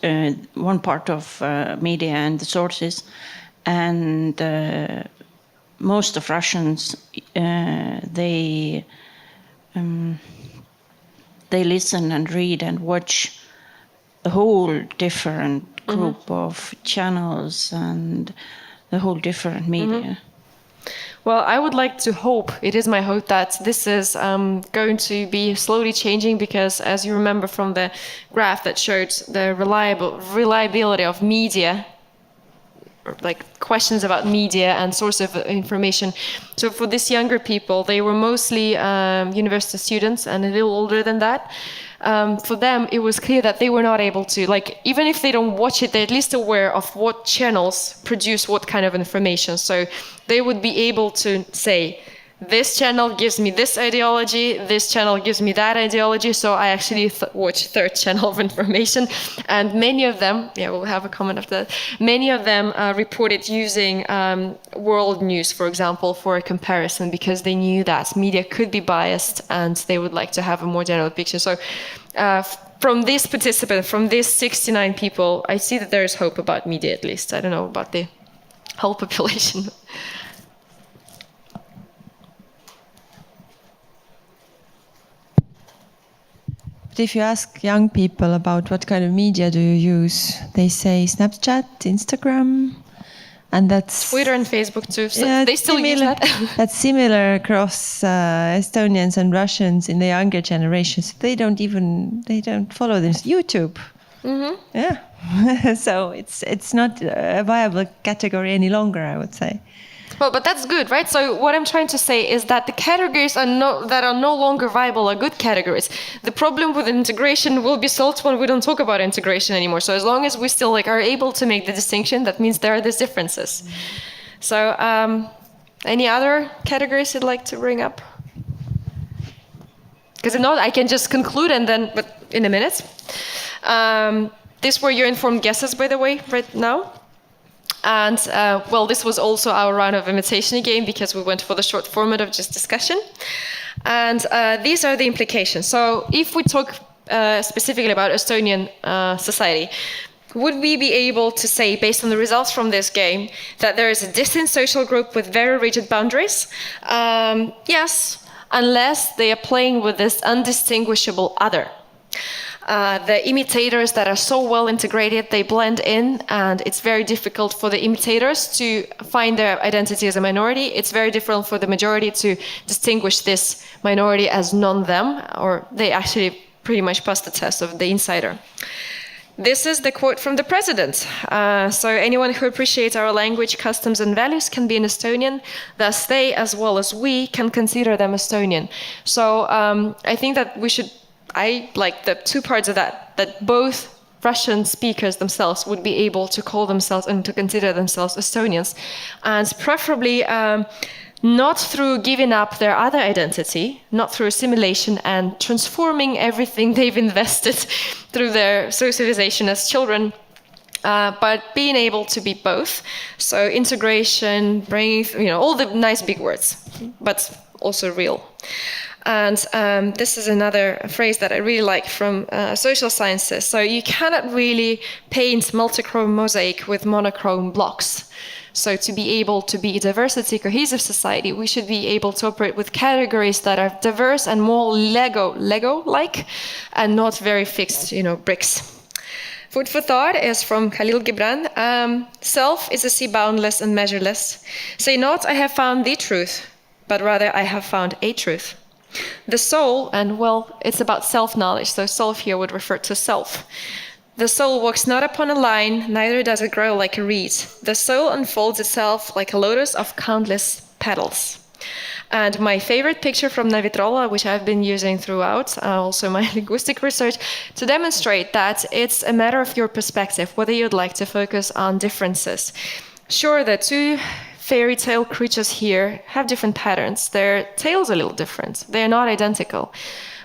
one part of media and the sources, and most of Russians they listen and read and watch a whole different group of channels and the whole different media. Well, I would like to hope, it is my hope, that this is going to be slowly changing, because as you remember from the graph that showed the reliability of media, like questions about media and source of information. So for these younger people, they were mostly university students and a little older than that. For them, it was clear that they were not able to, like, even if they don't watch it, they're at least aware of what channels produce what kind of information. So they would be able to say, this channel gives me this ideology, this channel gives me that ideology, so I actually watch third channel of information. And many of them, yeah, we'll have a comment after that, many of them reported using world news, for example, for a comparison, because they knew that media could be biased and they would like to have a more general picture. So from this participant, from these 69 people, I see that there is hope about media, at least. I don't know about the whole population. But if you ask young people about what kind of media do you use, they say Snapchat, Instagram, and that's Twitter and Facebook too. So yeah, they still use that. That's similar across Estonians and Russians in the younger generations. They don't follow this YouTube. Yeah, so it's not a viable category any longer, I would say. Well, but that's good, right? So what I'm trying to say is that the categories that are no longer viable are good categories. The problem with integration will be solved when we don't talk about integration anymore. So as long as we still are able to make the distinction, that means there are these differences. So any other categories you'd like to bring up? Because if not, I can just conclude and then, but in a minute. These were your informed guesses, by the way, right now. And well, this was also our round of imitation game because we went for the short format of just discussion. And these are the implications. So if we talk specifically about Estonian society, would we be able to say, based on the results from this game, that there is a distant social group with very rigid boundaries? Yes, unless they are playing with this undistinguishable other. The imitators that are so well integrated, they blend in, and it's very difficult for the imitators to find their identity as a minority. It's very difficult for the majority to distinguish this minority as non-them, or they actually pretty much pass the test of the insider. This is the quote from the president. So anyone who appreciates our language, customs and values can be an Estonian. Thus they, as well as we, can consider them Estonian. So I think that I like the two parts of that both Russian speakers themselves would be able to call themselves and to consider themselves Estonians. And preferably not through giving up their other identity, not through assimilation and transforming everything they've invested through their socialization as children, but being able to be both. So integration, bringing, all the nice big words, but also real. And this is another phrase that I really like from social sciences. So you cannot really paint multichrome mosaic with monochrome blocks. So to be able to be a diversity cohesive society, we should be able to operate with categories that are diverse and more Lego-like, and not very fixed, bricks. Food for thought is from Khalil Gibran. Self is a sea boundless and measureless. Say not, I have found the truth, but rather I have found a truth. The soul, and well, it's about self-knowledge, so self here would refer to self. The soul walks not upon a line, neither does it grow like a reed. The soul unfolds itself like a lotus of countless petals. And my favorite picture from Navitrola, which I've been using throughout, also my linguistic research, to demonstrate that it's a matter of your perspective, whether you'd like to focus on differences. Sure, the two fairy tale creatures here have different patterns. Their tails are a little different. They're not identical.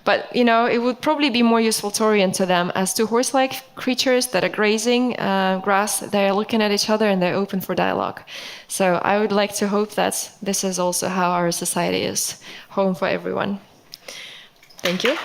But, it would probably be more useful to orient to them as two horse-like creatures that are grazing grass. They're looking at each other and they're open for dialogue. So I would like to hope that this is also how our society is, home for everyone. Thank you.